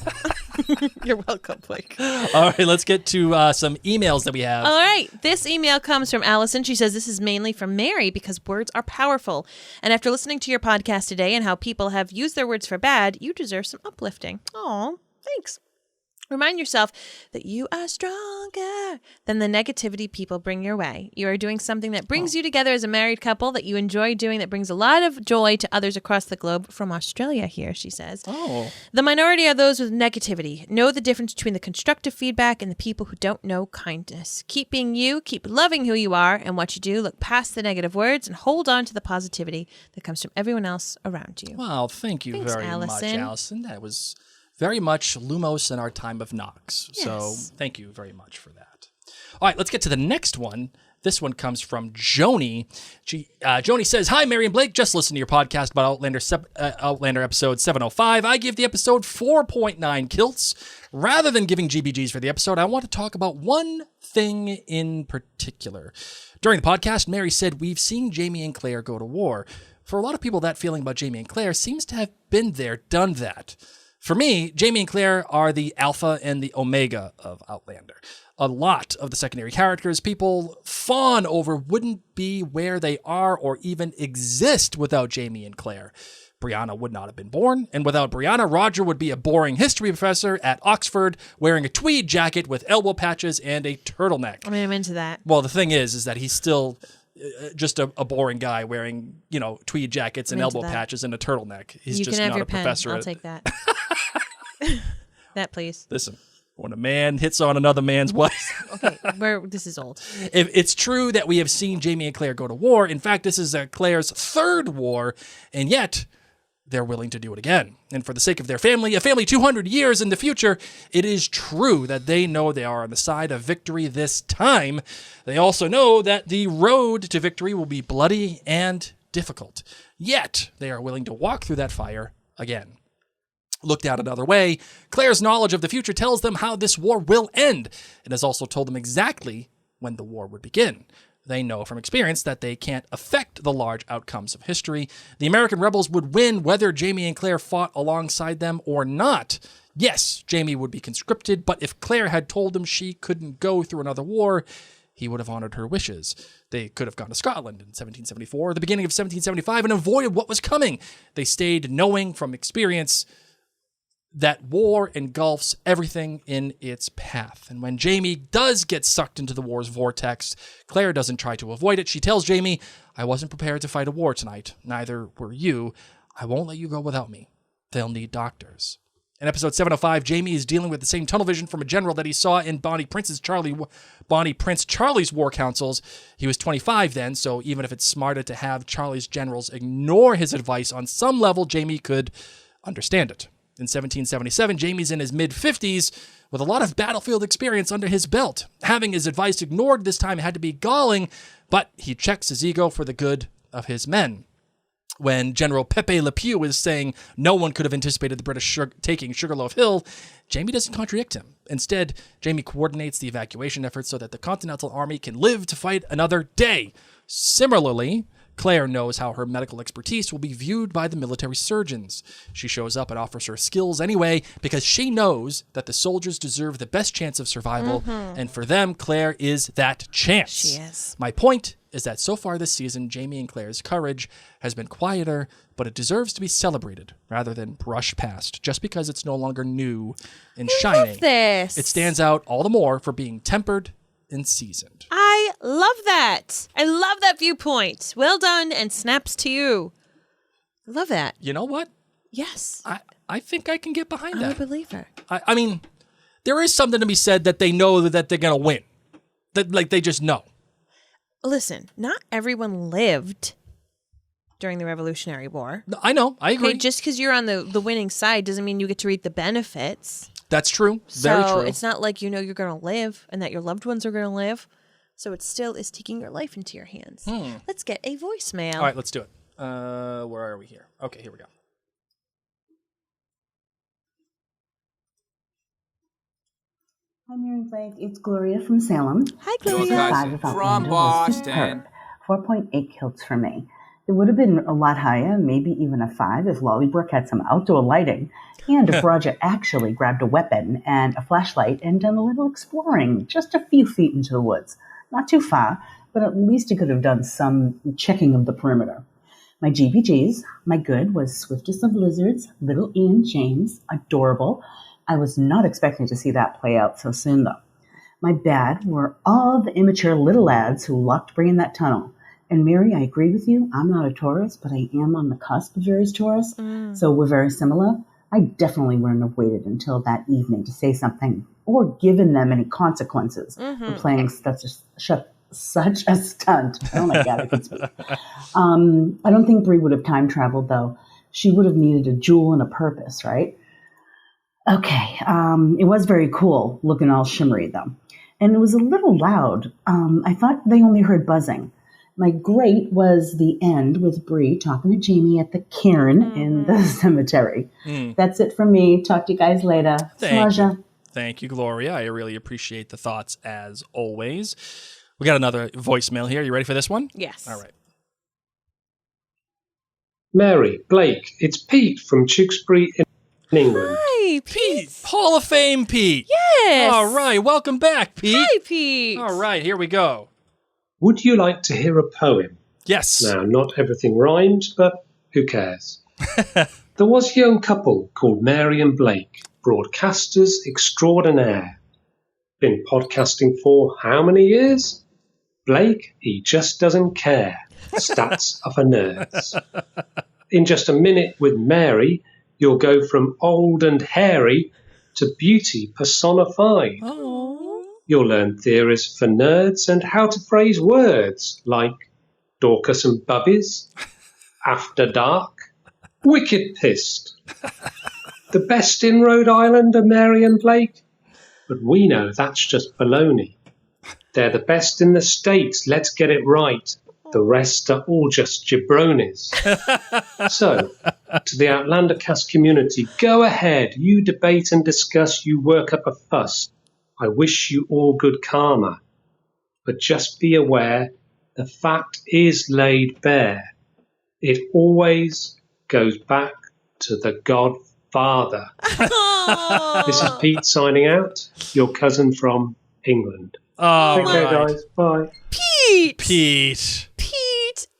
You're welcome, Blake. All right, let's get to some emails that we have. All right. This email comes from Allison. She says, this is mainly from Mary because words are powerful. And after listening to your podcast today and how people have used their words for bad, you deserve some uplifting. Aw, thanks. Remind yourself that you are stronger than the negativity people bring your way. You are doing something that brings you together as a married couple that you enjoy doing, that brings a lot of joy to others across the globe. From Australia here, she says. Oh. The minority are those with negativity. Know the difference between the constructive feedback and the people who don't know kindness. Keep being you, keep loving who you are and what you do. Look past the negative words and hold on to the positivity that comes from everyone else around you. Wow, thank you Thanks, very Allison. much, Allison. That was very much Lumos in our time of Knox. Yes. So thank you very much for that. All right, let's get to the next one. This one comes from Joni. Joni says, hi, Mary and Blake. Just listened to your podcast about Outlander episode 705. I give the episode 4.9 kilts. Rather than giving GBGs for the episode, I want to talk about one thing in particular. During the podcast, Mary said, we've seen Jamie and Claire go to war. For a lot of people, that feeling about Jamie and Claire seems to have been there, done that. For me, Jamie and Claire are the alpha and the omega of Outlander. A lot of the secondary characters people fawn over wouldn't be where they are or even exist without Jamie and Claire. Brianna would not have been born, and without Brianna, Roger would be a boring history professor at Oxford wearing a tweed jacket with elbow patches and a turtleneck. I mean, I'm into that. Well, the thing is that he's still just a boring guy wearing, tweed jackets and elbow patches and a turtleneck. He's just not a professor. I'll take that. That, please. Listen, when a man hits on another man's wife. Okay, this is old. If it's true that we have seen Jamie and Claire go to war. In fact, this is Claire's third war, and yet they're willing to do it again. And for the sake of their family, a family 200 years in the future, it is true that they know they are on the side of victory this time. They also know that the road to victory will be bloody and difficult. Yet, they are willing to walk through that fire again. Looked out another way, Claire's knowledge of the future tells them how this war will end. It has also told them exactly when the war would begin. They know from experience that they can't affect the large outcomes of history. The American rebels would win whether Jamie and Claire fought alongside them or not. Yes, Jamie would be conscripted, but if Claire had told him she couldn't go through another war, he would have honored her wishes. They could have gone to Scotland in 1774 or the beginning of 1775 and avoided what was coming. They stayed knowing from experience that war engulfs everything in its path. And when Jamie does get sucked into the war's vortex, Claire doesn't try to avoid it. She tells Jamie, I wasn't prepared to fight a war tonight. Neither were you. I won't let you go without me. They'll need doctors. In episode 705, Jamie is dealing with the same tunnel vision from a general that he saw in Bonnie Prince Charlie's war councils. He was 25 then, so even if it's smarter to have Charlie's generals ignore his advice on some level, Jamie could understand it. In 1777, Jamie's in his mid-50s with a lot of battlefield experience under his belt. Having his advice ignored this time had to be galling, but he checks his ego for the good of his men. When General Pepe Le Pew is saying no one could have anticipated the British taking Sugarloaf Hill, Jamie doesn't contradict him. Instead, Jamie coordinates the evacuation efforts so that the Continental Army can live to fight another day. Similarly, Claire knows how her medical expertise will be viewed by the military surgeons. She shows up and offers her skills anyway because she knows that the soldiers deserve the best chance of survival, and for them, Claire is that chance. She is. My point is that so far this season, Jamie and Claire's courage has been quieter, but it deserves to be celebrated rather than brushed past just because it's no longer new and shiny. Love this. It stands out all the more for being tempered and seasoned. I love that. I love that viewpoint. Well done, and snaps to you. I love that. You know what? Yes. I think I can get behind I'm that. a believer. I mean, there is something to be said that they know that they're going to win. That, like, they just know. Listen, not everyone lived during the Revolutionary War. No, I know. I agree. Okay, just because you're on the winning side doesn't mean you get to reap the benefits. That's true. Very So true. it's not like you know you're going to live and that your loved ones are going to live. So it still is taking your life into your hands. Let's get a voicemail. All right, let's do it. Where are we here? Okay, here we go. Hi, Mary Blake. It's Gloria from Salem. Hi, Gloria. Five of Outlander was superb. 4.8 kilts for me. It would have been a lot higher, maybe even a 5 if Lollybrook had some outdoor lighting, and if Roger actually grabbed a weapon and a flashlight and done a little exploring just a few feet into the woods. Not too far, but at least he could have done some checking of the perimeter. My GBGs, my good was Swiftest of Lizards, little Ian James, adorable. I was not expecting to see that play out so soon, though. My bad were all the immature little lads who lucked bringing that tunnel. And Mary, I agree with you. I'm not a Taurus, but I am on the cusp of various Taurus, so we're very similar. I definitely wouldn't have waited until that evening to say something or given them any consequences for playing such a stunt. Oh my God, I can speak. I don't think Bree would have time traveled, though. She would have needed a jewel and a purpose, right? Okay, it was very cool, looking all shimmery, though. And it was a little loud. I thought they only heard buzzing. My great was the end with Bree talking to Jamie at the cairn in the cemetery. That's it from me. Talk to you guys later. Thank you, Gloria. I really appreciate the thoughts as always. We got another voicemail here. You ready for this one? Yes. All right. Mary, Blake, it's Pete from Tewksbury in England. Hi, Pete. Hall of Fame, Pete. Yes. All right. Welcome back, Pete. Hi, Pete. All right. Here we go. Would you like to hear a poem? Yes. Now, not everything rhymes, but who cares? There was a young couple called Mary and Blake, broadcasters extraordinaire. Been podcasting for how many years? Blake, he just doesn't care. Stats are for nerds. In just a minute with Mary, you'll go from old and hairy to beauty personified. Oh. You'll learn theories for nerds and how to phrase words like Dorcas and Bubbies, After Dark, Wicked Pissed. The best in Rhode Island are Mary and Blake, but we know that's just baloney. They're the best in the States, let's get it right. The rest are all just jabronis. So, To the Outlander Cast community, go ahead. You debate and discuss. You work up a fuss. I wish you all good karma. But just be aware, the fact is laid bare. It always goes back to the Godfather. This is Pete signing out, your cousin from England. Oh, Take care, guys. Bye. Pete.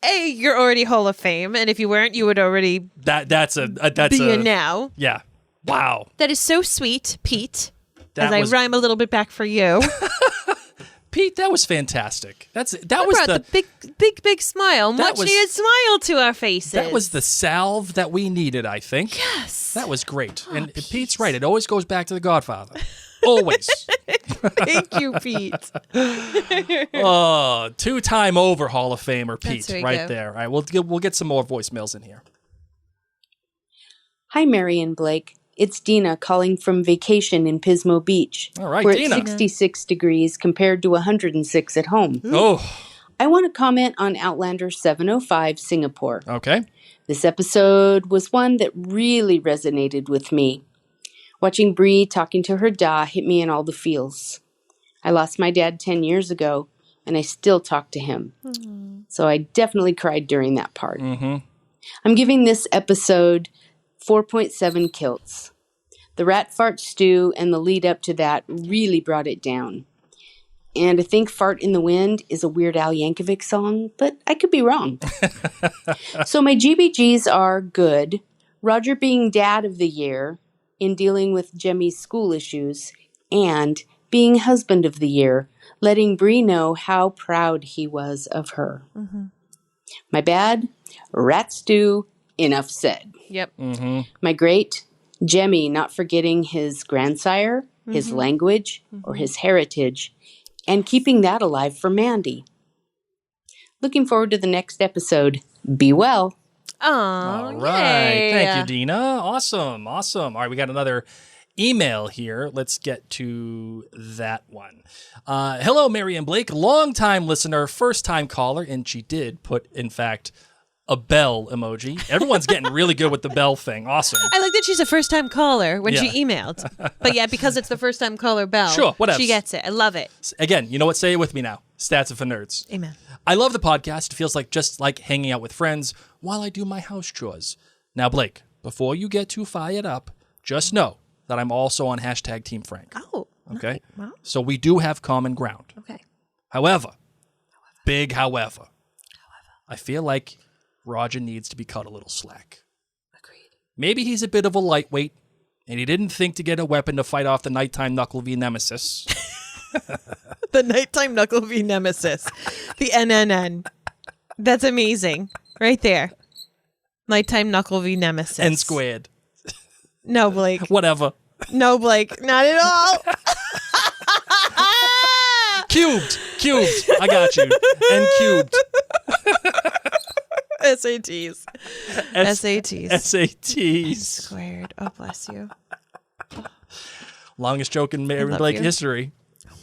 Hey, you're already Hall of Fame, and if you weren't, you would already That's be in now. Yeah. Wow. That is so sweet, Pete. That as was- I rhyme a little bit back for you. Pete, that was fantastic. That That was brought the big smile, That much was- needed smile to our faces. That was the salve that we needed, I think. Yes. That was great. And Pete's right. It always goes back to the Godfather. Always. Thank you, Pete. Oh, 2-time over Hall of Famer Pete, That's right there. All right, we'll get some more voicemails in here. Hi, Mary and Blake. It's Dina calling from vacation in Pismo Beach. All right, We're Dina. at 66 degrees compared to 106 at home. Oh, I want to comment on Outlander 705 Singapore. okay. This episode was one that really resonated with me. Watching Bree talking to her da hit me in all the feels. I lost my dad 10 years ago, and I still talk to him. So I definitely cried during that part. Mm-hmm. I'm giving this episode 4.7 kilts. The rat fart stew and the lead up to that really brought it down. And I think Fart in the Wind is a Weird Al Yankovic song, but I could be wrong. So my GBGs are good. Roger being dad of the year in dealing with Jemmy's school issues, and being husband of the year, letting Bree know how proud he was of her. My bad, rat stew, enough said. Yep. Mm-hmm. My great, Jemmy not forgetting his grandsire, his language, or his heritage, and keeping that alive for Mandy. Looking forward to the next episode. Be well. All right. Thank you, Dina. Awesome. All right, we got another email here. Let's get to that one. Hello, Mary and Blake. Long-time listener, first-time caller, and she did put, in fact, a bell emoji. Everyone's getting really good with the bell thing. Awesome. I like that she's a first-time caller when Yeah. she emailed. But yeah, because it's the first-time caller bell. Sure, whatever. She gets it. I love it. Again, you know what? Say it with me now. Stats for nerds. Amen. I love the podcast. It feels like just like hanging out with friends while I do my house chores. Now, Blake, before you get too fired up, just know that I'm also on hashtag Team Frank. Oh. Okay? Well, So we do have common ground. okay. However, big however, I feel like Roger needs to be cut a little slack. Agreed. Maybe he's a bit of a lightweight, and he didn't think to get a weapon to fight off the nighttime Knuckle v Nemesis. The nighttime Knuckle v Nemesis. The NNN. That's amazing. Right there. Nighttime Knuckle v Nemesis. N squared. No, Blake. Whatever. No, Blake. Not at all. Cubed. I got you. N cubed. SATs. SATs. SATs. Squared. Oh, bless you. Longest joke in Mary love Blake you. history.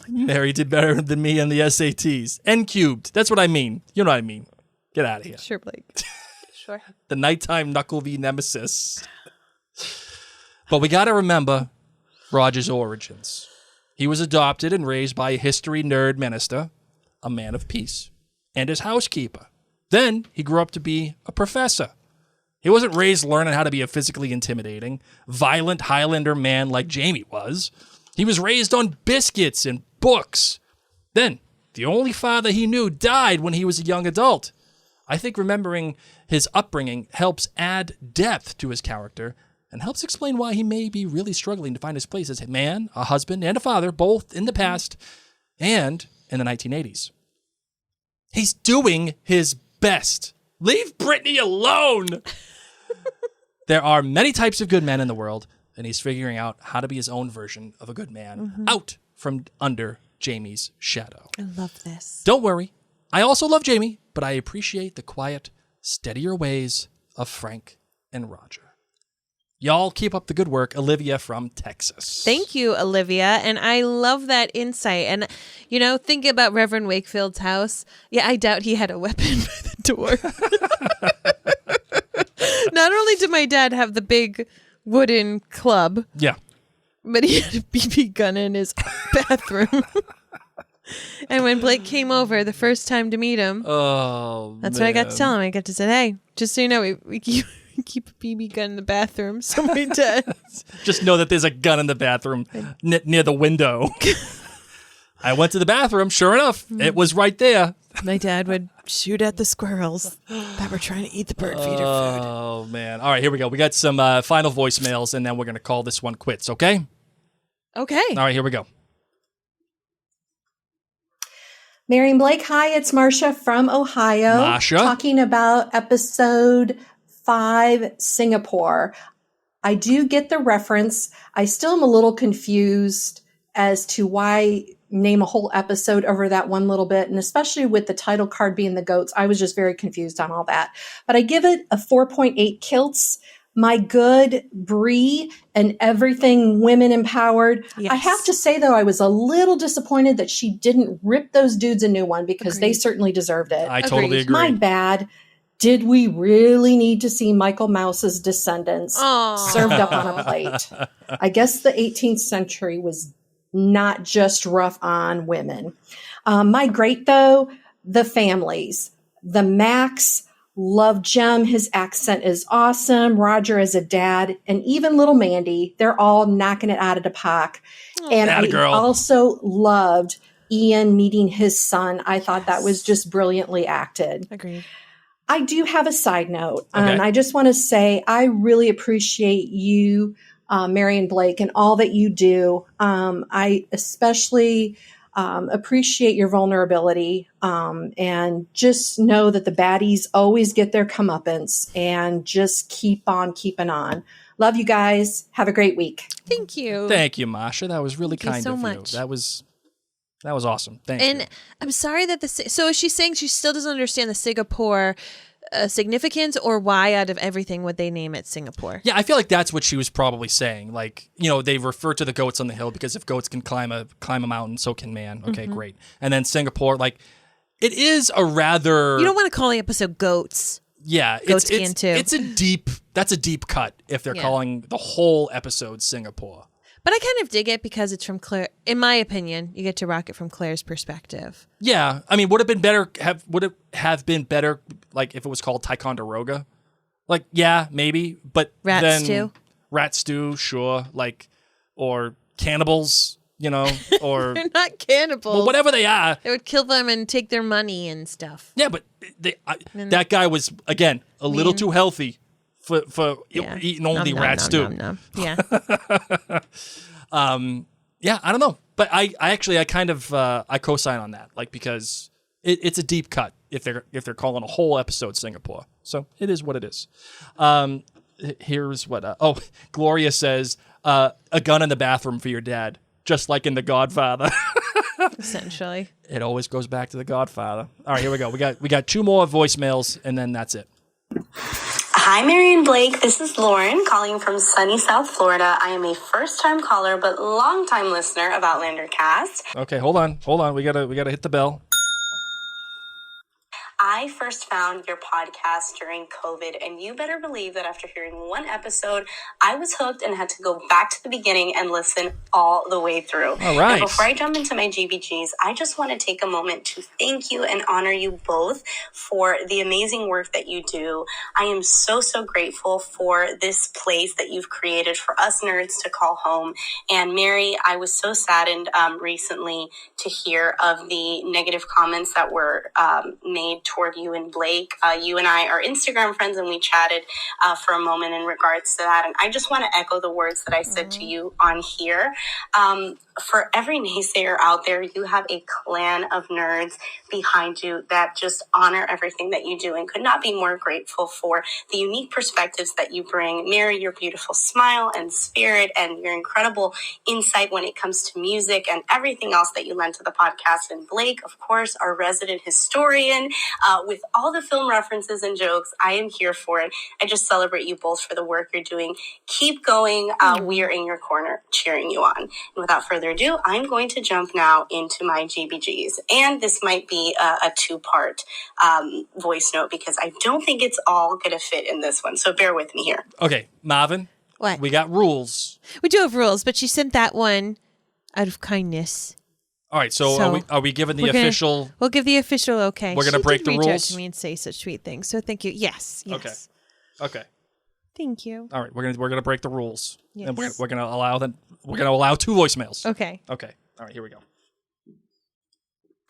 Mary did better than me on the SATs. N cubed. That's what I mean. You know what I mean. Get out of here. Sure, Blake. Sure. The nighttime Knuckle v Nemesis. But we got to remember Roger's origins. He was adopted and raised by a history nerd minister, a man of peace, and his housekeeper. Then he grew up to be a professor. He wasn't raised learning how to be a physically intimidating, violent Highlander man like Jamie was. He was raised on biscuits and books. Then, the only father he knew died when he was a young adult. I think remembering his upbringing helps add depth to his character and helps explain why he may be really struggling to find his place as a man, a husband, and a father, both in the past and in the 1980s. He's doing his best. Leave Brittany alone! There are many types of good men in the world, and he's figuring out how to be his own version of a good man out from under Jamie's shadow. I love this. Don't worry. I also love Jamie, but I appreciate the quiet, steadier ways of Frank and Roger. Y'all keep up the good work. Olivia from Texas. Thank you, Olivia. And I love that insight. And, you know, thinking about Reverend Wakefield's house, yeah, I doubt he had a weapon by the door. Not only did my dad have the big wooden club, Yeah. but he had a BB gun in his bathroom. And when Blake came over the first time to meet him, that's what I got to tell him. I got to say, hey, just so you know, we keep a BB gun in the bathroom. So my dad... Just know that there's a gun in the bathroom near the window. I went to the bathroom. Sure enough, it was right there. My dad would shoot at the squirrels that were trying to eat the bird feeder food. Oh, man. All right, here we go. We got some final voicemails, and then we're going to call this one quits, okay? Okay. All right, here we go. Mary and Blake, hi, it's Marcia from Ohio. Marcia. Talking about episode 5, Singapore. I do get the reference. I still am a little confused as to why name a whole episode over that one little bit, and especially with the title card being the goats. I was just very confused on all that. But I give it a 4.8 kilts. My good Bree and everything women empowered. Yes. I have to say, though, I was a little disappointed that she didn't rip those dudes a new one because they certainly deserved it. I totally agree. My bad. Did we really need to see Michael Mouse's descendants served up on a plate? I guess the 18th century was not just rough on women. My great, though, the families. The Max... Love Jem. His accent is awesome. Roger as a dad, and even little Mandy. They're all knocking it out of the park. And I also loved Ian meeting his son. I thought that was just brilliantly acted. Agreed. I do have a side note. I just want to say I really appreciate you, Mary and Blake, and all that you do. I especially... appreciate your vulnerability, and just know that the baddies always get their comeuppance, and just keep on keeping on. Love you guys. Have a great week. Thank you. Thank you, Masha. That was really kind of much. you. That was awesome. Thank you. And I'm sorry that so is she saying she still doesn't understand the Singapore significance, or why out of everything would they name it Singapore? Yeah, I feel like that's what she was probably saying. Like, they refer to the goats on the hill because if goats can climb a mountain, so can man. Okay, great. And then Singapore, like, it is a rather... You don't want to call the episode goats. Yeah, goats can too. That's a deep cut if they're calling the whole episode Singapore. But I kind of dig it because it's from Claire. In my opinion, you get to rock it from Claire's perspective. Yeah, I mean, would it have been better like if it was called Ticonderoga? Like, yeah, maybe, but Rat stew, sure, like, or cannibals, or they're not cannibals. Well, whatever they are, they would kill them and take their money and stuff. Yeah, but that guy was again a little too healthy. For eating only rat stew. Yeah. Yeah, I don't know. But I kind of I co-sign on that. Like, because it's a deep cut if they're calling a whole episode Singapore. So it is what it is. Here's what Gloria says, a gun in the bathroom for your dad, just like in The Godfather. Essentially. It always goes back to The Godfather. All right, here we go. We got 2 more voicemails and then that's it. Hi, Mary and Blake. This is Lauren calling from sunny South Florida. I am a first-time caller but long-time listener of Outlander Cast. Okay, hold on. We gotta hit the bell. I first found your podcast during COVID, and you better believe that after hearing one episode, I was hooked and had to go back to the beginning and listen all the way through. All right. And before I jump into my GBGs, I just want to take a moment to thank you and honor you both for the amazing work that you do. I am so, so grateful for this place that you've created for us nerds to call home. And Mary, I was so saddened recently to hear of the negative comments that were made toward you and Blake. You and I are Instagram friends, and we chatted for a moment in regards to that. And I just want to echo the words that I said to you on here. For every naysayer out there, you have a clan of nerds behind you that just honor everything that you do and could not be more grateful for the unique perspectives that you bring. Mary, your beautiful smile and spirit and your incredible insight when it comes to music and everything else that you lend to the podcast. And Blake, of course, our resident historian, with all the film references and jokes. I am here for it. I just celebrate you both for the work you're doing. Keep going. We are in your corner cheering you on. And without further ado, I'm going to jump now into my GBGs. And this might be a two-part voice note because I don't think it's all going to fit in this one. So bear with me here. Okay, Marvin. What? We got rules. We do have rules, but she sent that one out of kindness. All right, so are we giving the official? We'll give the official okay. We're gonna break the rules. She did reach out to me and say such sweet things, so thank you. Yes. Okay. Thank you. All right, we're gonna break the rules, yes. and we're gonna allow two voicemails. Okay. All right, here we go.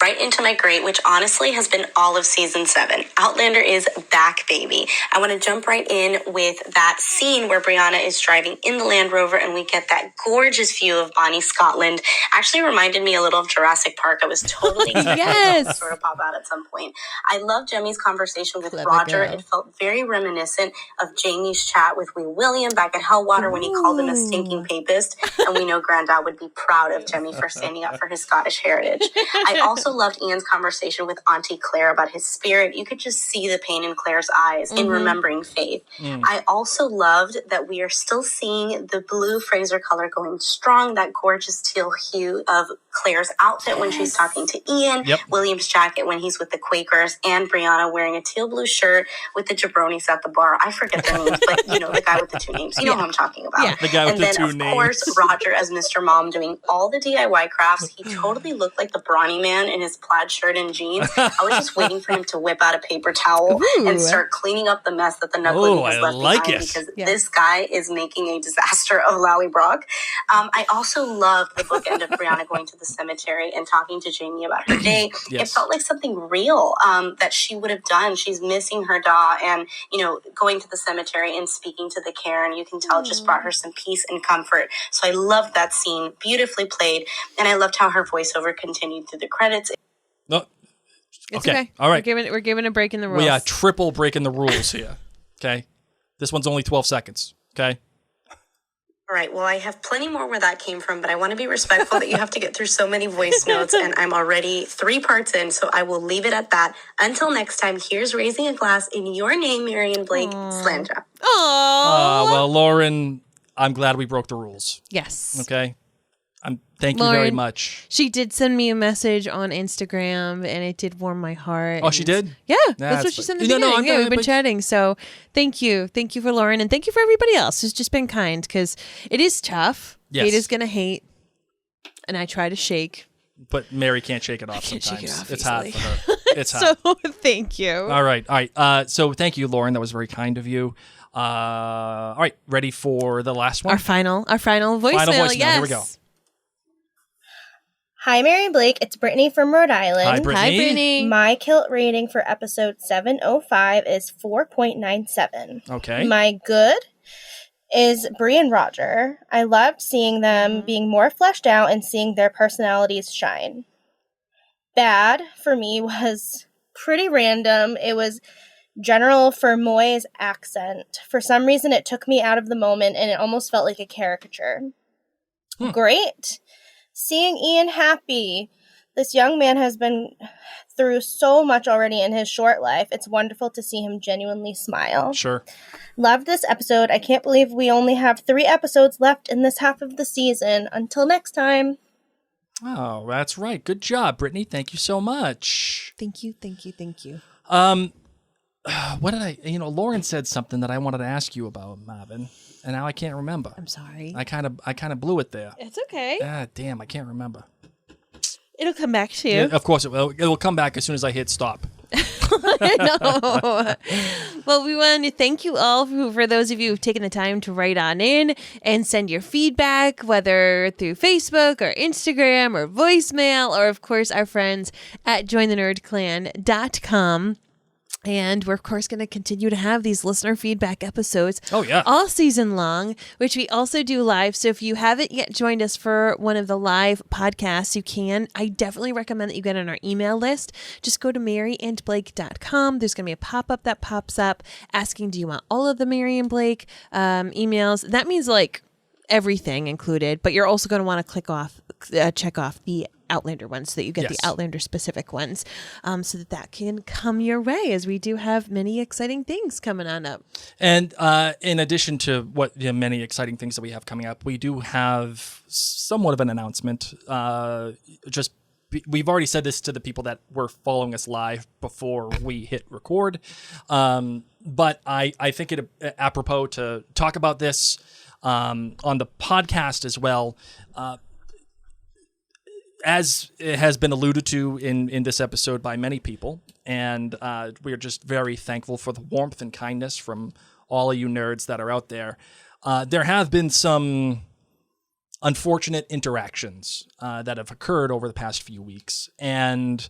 Right into my great, which honestly has been all of season 7. Outlander is back, baby. I want to jump right in with that scene where Brianna is driving in the Land Rover and we get that gorgeous view of Bonnie, Scotland. Actually reminded me a little of Jurassic Park. I was totally expecting to sort of pop out at some point. I love Jemmy's conversation with Roger. It felt very reminiscent of Jamie's chat with Wee William back at Hellwater when he called him a stinking papist. And we know Grandad would be proud of Jemmy for standing up for his Scottish heritage. I also loved Ian's conversation with Auntie Claire about his spirit. You could just see the pain in Claire's eyes in remembering Faith. I also loved that we are still seeing the blue Fraser color going strong, that gorgeous teal hue of Claire's outfit when she's talking to Ian, William's jacket when he's with the Quakers, and Brianna wearing a teal blue shirt with the jabronis at the bar. I forget their names, but you know, the guy with the 2 names. You know who I'm talking about. Yeah. The guy with the 2 names. And then, of course, Roger as Mr. Mom doing all the DIY crafts. He totally looked like the brawny man in his plaid shirt and jeans. I was just waiting for him to whip out a paper towel and start cleaning up the mess that the Knuckle has left behind because this guy is making a disaster of Lallybroch. I also loved the bookend of Brianna going to the cemetery and talking to Jamie about her day. It felt like something real that she would have done. She's missing her da, and you know, going to the cemetery and speaking to the Karen, you can tell just brought her some peace and comfort. So I loved that scene, beautifully played, and I loved how her voiceover continued through the credits. No. It's okay. All right. We're giving a break in the rules. We are triple breaking the rules here. Okay. This one's only 12 seconds. Okay. All right, well, I have plenty more where that came from, but I want to be respectful that you have to get through so many voice notes, and I'm already 3 parts in, so I will leave it at that. Until next time, here's raising a glass in your name, Marion Blake, Slandra. Well, Lauren, I'm glad we broke the rules. Yes. Okay. Thank you very much. She did send me a message on Instagram, and it did warm my heart. Oh, she did? Yeah, that's what she sent in the beginning. We've been chatting, so thank you. Thank you for Lauren, and thank you for everybody else who's just been kind, because it is tough. Yes. Hate is going to hate, and I try to shake. But Mary can't shake it off sometimes. It's hot for her. It's hot. So thank you. All right. So thank you, Lauren. That was very kind of you. All right, ready for the last one? Our final voicemail. Yes. Here we go. Hi, Mary Blake. It's Brittany from Rhode Island. Hi, Brittany. My kilt rating for episode 705 is 4.97. Okay. My good is Bree and Roger. I loved seeing them being more fleshed out and seeing their personalities shine. Bad for me was pretty random. It was General Fermoy's accent. For some reason, it took me out of the moment and it almost felt like a caricature. Great. Seeing Ian happy. This young man has been through so much already in his short life. It's wonderful to see him genuinely smile. Sure. Loved this episode. I can't believe we only have 3 episodes left in this half of the season. Until next time. Oh, that's right. Good job, Brittany. Thank you so much. Thank you. What did Lauren said something that I wanted to ask you about, Marvin, and now I can't remember. I'm sorry. I kind of blew it there. It's okay. Damn, I can't remember. It'll come back to you. Yeah, of course it will. It will come back as soon as I hit stop. No. Well, we want to thank you all for those of you who've taken the time to write on in and send your feedback, whether through Facebook or Instagram or voicemail, or of course our friends at jointhenerdclan.com. And we're, of course, going to continue to have these listener feedback episodes all season long, which we also do live. So if you haven't yet joined us for one of the live podcasts, you can. I definitely recommend that you get on our email list. Just go to maryandblake.com. There's going to be a pop-up that pops up asking, do you want all of the Mary and Blake emails? That means like everything included, but you're also going to want to check off the Outlander ones, so that you get Yes. the Outlander specific ones, so that can come your way, as we do have many exciting things coming on up. And in addition to what the many exciting things that we have coming up, we do have somewhat of an announcement. We've already said this to the people that were following us live before we hit record, but I think it apropos to talk about this on the podcast as well. As it has been alluded to in this episode by many people, and we are just very thankful for the warmth and kindness from all of you nerds that are out there. There have been some unfortunate interactions that have occurred over the past few weeks, and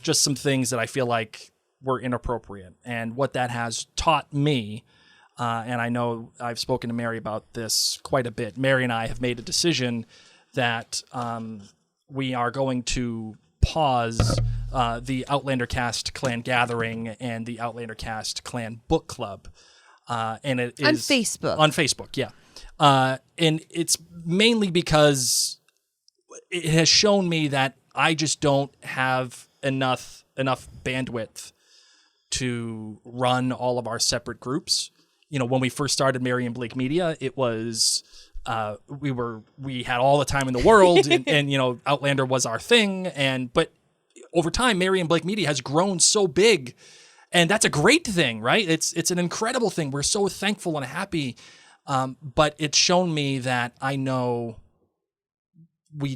just some things that I feel like were inappropriate. And what that has taught me, and I know I've spoken to Mary about this quite a bit. Mary and I have made a decision that we are going to pause the Outlander Cast Clan Gathering and the Outlander Cast Clan Book Club. And it is On Facebook. On Facebook, yeah. And it's mainly because it has shown me that I just don't have enough bandwidth to run all of our separate groups. You know, when we first started Mary and Blake Media, it was we had all the time in the world, and you know, Outlander was our thing. But over time, Mary and Blake Media has grown so big, and that's a great thing, right? It's an incredible thing. We're so thankful and happy. But it's shown me that I know we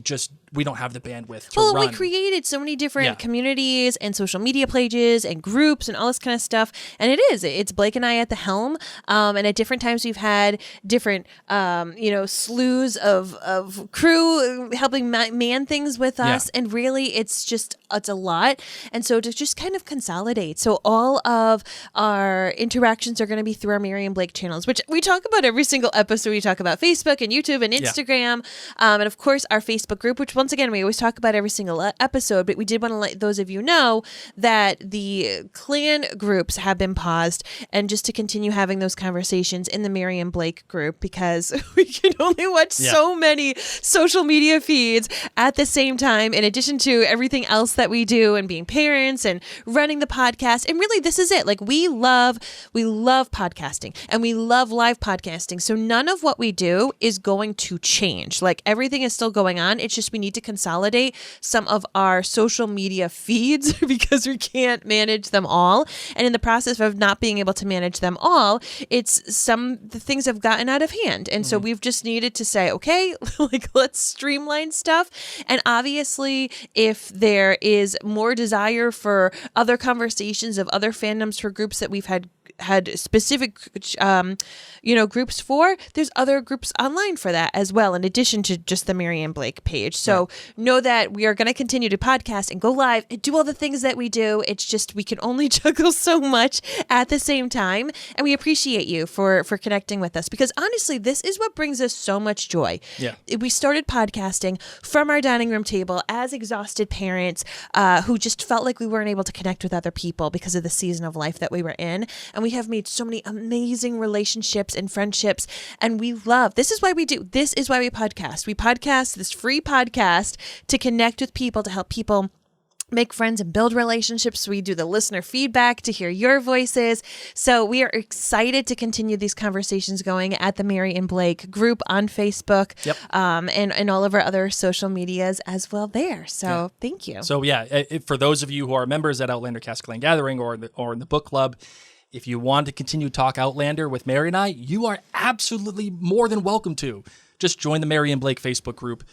don't have the bandwidth to run. Well, we created so many different communities and social media pages and groups and all this kind of stuff. And it's Blake and I at the helm. And at different times we've had different, slews of crew helping man things with us. And really it's a lot. And so to just kind of consolidate. So all of our interactions are going to be through our Mary and Blake channels, which we talk about every single episode. We talk about Facebook and YouTube and Instagram. And of course our Facebook group, which once again, we always talk about every single episode, but we did want to let those of you know that the clan groups have been paused, and just to continue having those conversations in the Mary and Blake group, because we can only watch so many social media feeds at the same time, in addition to everything else that we do and being parents and running the podcast. And really, this is it. Like, we love podcasting and we love live podcasting. So none of what we do is going to change. Like, everything is still going on. It's just we need to consolidate some of our social media feeds because we can't manage them all. And in the process of not being able to manage them all, the things have gotten out of hand. And so we've just needed to say, okay, like, let's streamline stuff. And obviously, if there is more desire for other conversations of other fandoms for groups that we've had specific groups for, there's other groups online for that as well, in addition to just the Mary and Blake page. So know that we are going to continue to podcast and go live and do all the things that we do. It's just we can only juggle so much at the same time, and we appreciate you for connecting with us, because honestly, this is what brings us so much joy. We started podcasting from our dining room table as exhausted parents who just felt like we weren't able to connect with other people because of the season of life that we were in. And we have made so many amazing relationships and friendships. And this is why we do. This is why we podcast. We podcast this free podcast to connect with people, to help people make friends and build relationships. We do the listener feedback to hear your voices. So we are excited to continue these conversations going at the Mary and Blake group on Facebook, and all of our other social medias as well there. So thank you. So for those of you who are members at Outlander Cast Clan Gathering or in the book club, if you want to continue to talk Outlander with Mary and I, you are absolutely more than welcome to. Just join the Mary and Blake Facebook group.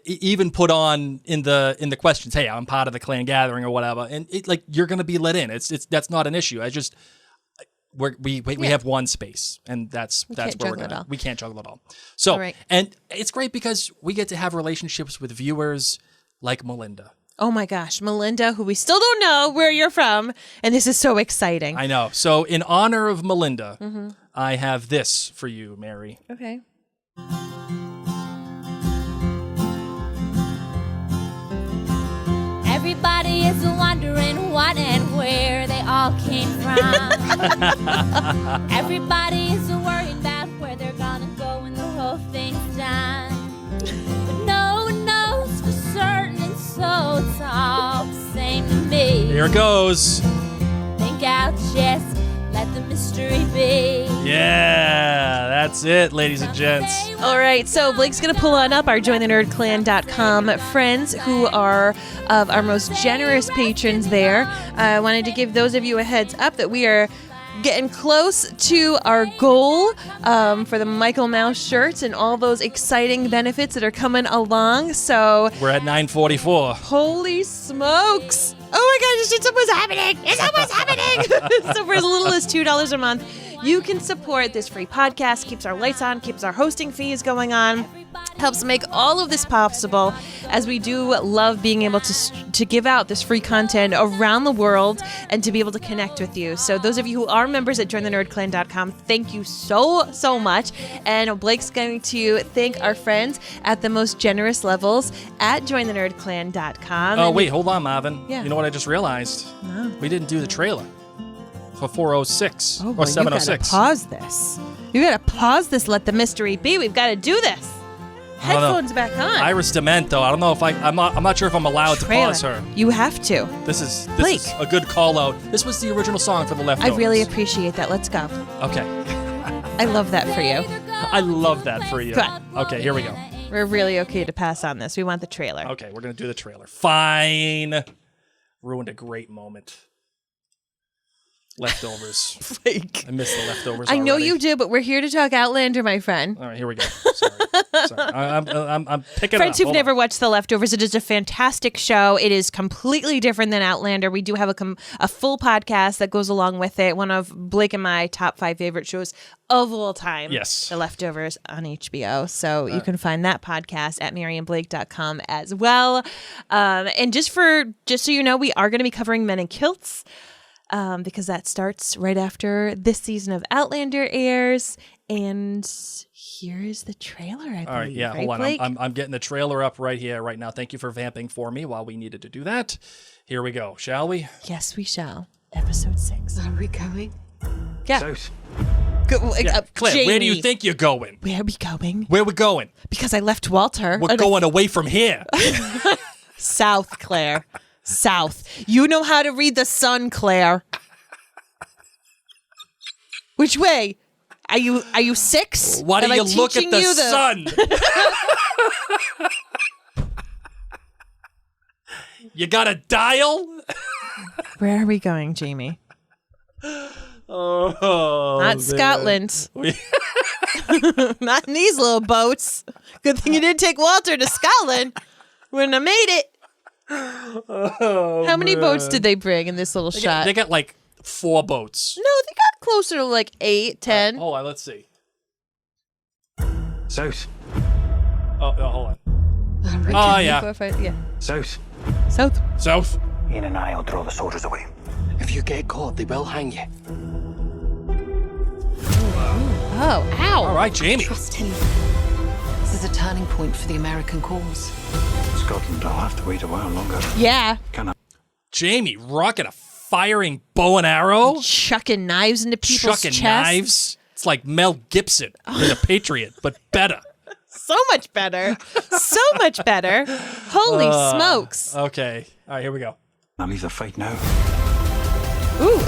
Even put on in the questions, hey, I'm part of the Clan Gathering or whatever, and you're going to be let in. That's not an issue. We have one space, and that's where we're going. We can't juggle it all. So, and it's great because we get to have relationships with viewers like Melinda. Oh my gosh, Melinda, who we still don't know where you're from, and this is so exciting. I know. So in honor of Melinda, I have this for you, Mary. Okay. Everybody is wondering what and where they all came from. Everybody is worried about where they're gonna go when the whole thing's done. But no one knows for certain Here it goes. Think I'll just let the mystery be. Yeah, that's it, ladies and gents. All right, so Blake's going to pull on up our jointhenerdclan.com friends who are of our most generous patrons there. I wanted to give those of you a heads up that we are getting close to our goal for the Michael Mouse shirts and all those exciting benefits that are coming along. So we're at 944. Holy smokes. Oh my gosh, it's almost happening. It's almost happening. So for as little as $2 a month, you can support this free podcast, keeps our lights on, keeps our hosting fees going on, helps make all of this possible, as we do love being able to give out this free content around the world and to be able to connect with you. So those of you who are members at jointhenerdclan.com, thank you so much. And Blake's going to thank our friends at the most generous levels at jointhenerdclan.com. Oh, wait, hold on, Marvin. Yeah. You know what I just realized? No. We didn't do the trailer for 406 Oh, or boy, 706. You gotta pause this. You gotta pause this. Let the mystery be. We've got to do this. I don't know. Headphones back on. Iris Demento. I don't know if I'm not sure if I'm allowed to Trailer. pause her. You have to. This is Blake. a good call out. This was the original song for The Leftovers. I really appreciate that. Let's go. Okay. I love that for you. I love that for you. Come on. Okay, here we go. We're really okay to pass on this. We want the trailer. Okay, we're going to do the trailer. Fine. Ruined a great moment. Leftovers. Blake. I missed the Leftovers I know already. you do, but we're here to talk Outlander, my friend. All right, here we go. Sorry. I'm picking Friends up. who've Hold never on. watched The Leftovers, it is a fantastic show. It is completely different than Outlander. We do have a full podcast that goes along with it. One of Blake and my top 5 favorite shows of all time. Yes. The Leftovers on HBO. So you can find that podcast at maryandblake.com as well. And just so you know, we are going to be covering Men in Kilts. Because that starts right after this season of Outlander airs. And here is the trailer, I believe. All right, yeah, right, hold on. Blake? I'm getting the trailer up right here, right now. Thank you for vamping for me while we needed to do that. Here we go, shall we? Yes, we shall. Episode 6. Are we going? Yeah. South. Claire, where do you think you're going? Where are we going? Where we going? Because I left Walter. We're going away from here. South, Claire. South. You know how to read the sun, Claire. Which way? Are you 6? Why do Am I you look at teaching the you sun? You got a dial? Where are we going, Jamie? Oh, Not man. Scotland. Not in these little boats. Good thing you didn't take Walter to Scotland. Wouldn't have made it. Oh, How many man. boats did they bring in this little shot? They got like 4 boats. No, they got closer to like 8, 10. Hold on, let's see. South. Oh, hold on. Three, Oh, two, yeah. 4, 5, yeah. South. South. South. Ian and I will draw the soldiers away. If you get caught, they will hang you. Oh, ow. All right, Jamie. Trust him. This is a turning point for the American cause. Scotland, I'll have to wait a while longer. Yeah. Can I? Jamie rocking a firing bow and arrow. Chucking knives into people's Chucking chests. knives. It's like Mel Gibson in A Patriot, but better. So much better. So much better. Holy smokes. Okay. All right, here we go. I'll leave the fight now. Ooh.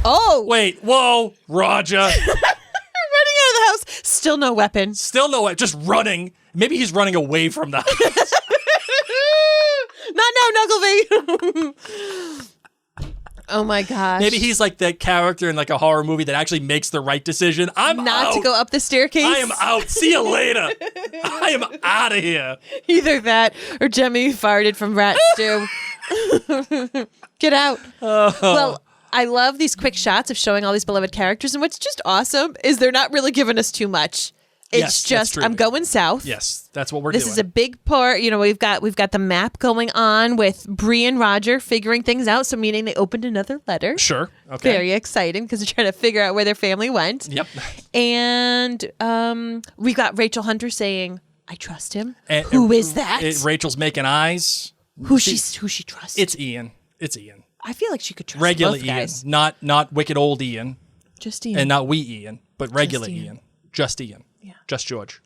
Oh. Wait, whoa, Roger. Running out of the house. Still no weapon. Still no way, just running. Maybe he's running away from the house. Not now, Knuckleby. Oh my gosh. Maybe he's like that character in like a horror movie that actually makes the right decision. I'm Not out. to go up the staircase. I am out. See you later. I am out of here. Either that or Jemmy farted from rat stew. Get out. Oh. Well, I love these quick shots of showing all these beloved characters, and what's just awesome is they're not really giving us too much. It's Yes, that's just true. I'm going south. Yes, that's what we're This doing. is a big part. You know, we've got the map going on with Bree and Roger figuring things out. So meaning they opened another letter. Sure. Okay. Very exciting because they're trying to figure out where their family went. Yep. And we got Rachel Hunter saying, "I trust him." And, Who is that? Rachel's making eyes. Who she trusts? It's Ian. It's Ian. I feel like she could trust Regular both Ian, guys. not wicked old Ian, Just Ian. and not wee Ian, but regular Ian. Ian. Just Ian. Yeah. Just George.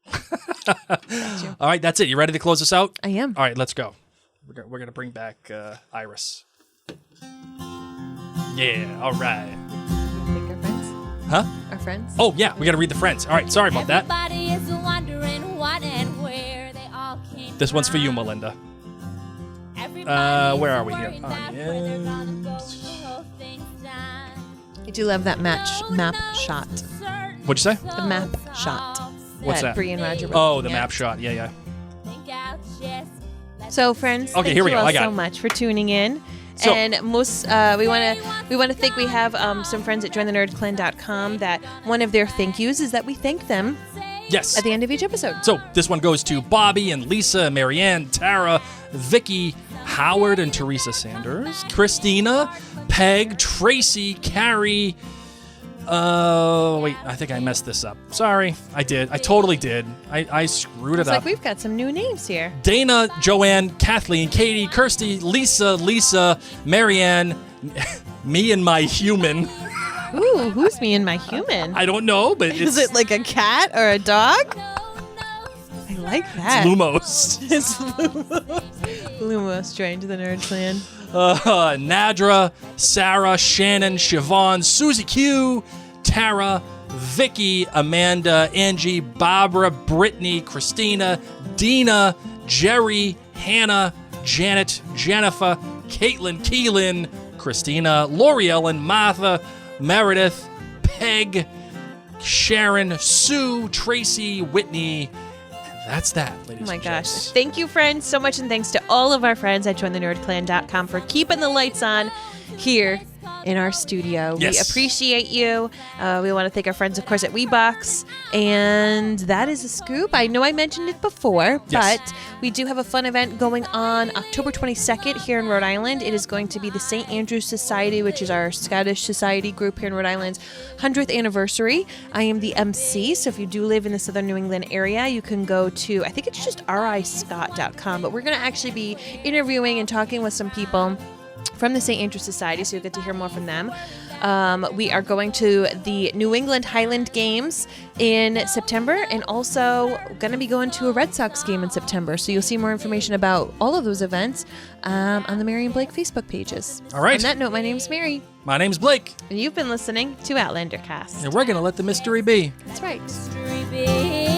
All right, that's it. You ready to close this out? I am. All right, let's go. We're gonna bring back Iris. Yeah, all right. Think our friends? Huh? Our friends? Oh, yeah, we got to read the friends. All right, sorry about that. Everybody is wondering what and where they all came This one's for you, Melinda. Where are we here? I do love that map shot. What'd you say? The map shot. What's that? Bree and Roger were Oh, looking the at. map shot. Yeah. So, friends, Okay, thank here we you go. all I got so it. much for tuning in. So- And most, we want to think we have some friends at jointhenerdclan.com that one of their thank yous is that we thank them. Yes. At the end of each episode. So this one goes to Bobby and Lisa, Marianne, Tara, Vicky, Howard and Teresa Sanders, Christina, Peg, Tracy, Carrie. Wait, I think I messed this up. Sorry, I did. I totally did. I screwed it It's up. like we've got some new names here. Dana, Joanne, Kathleen, Katie, Kirsty, Lisa, Marianne, me and my human. Ooh, who's me and my human? I don't know, but Is it like a cat or a dog? I like that. It's Lumos. It's Lumos. Lumos joined the Nerd Clan. Nadra, Sarah, Shannon, Siobhan, Susie Q, Tara, Vicky, Amanda, Angie, Barbara, Brittany, Christina, Dina, Jerry, Hannah, Janet, Jennifer, Caitlin, Keelan, Christina, Lori Ellen, Martha, Meredith, Peg, Sharon, Sue, Tracy, Whitney. That's that, ladies Oh my and gosh. gents. Thank you, friends, so much. And thanks to all of our friends at jointhenerdclan.com for keeping the lights on here in our studio. Yes. We appreciate you. We want to thank our friends, of course, at WeBox. And that is a scoop. I know I mentioned it before, Yes. but we do have a fun event going on October 22nd here in Rhode Island. It is going to be the St. Andrew's Society, which is our Scottish society group here in Rhode Island's 100th anniversary. I am the MC, so if you do live in the southern New England area, you can go to, I think it's just riscott.com, but we're going to actually be interviewing and talking with some people from the St. Andrew Society, so you'll get to hear more from them. We are going to the New England Highland Games in September, and also going to be going to a Red Sox game in September. So you'll see more information about all of those events on the Mary and Blake Facebook pages. All right. On that note, my name's Mary. My name's Blake. And you've been listening to Outlander Cast. And we're going to let the mystery be. That's right. Mystery big.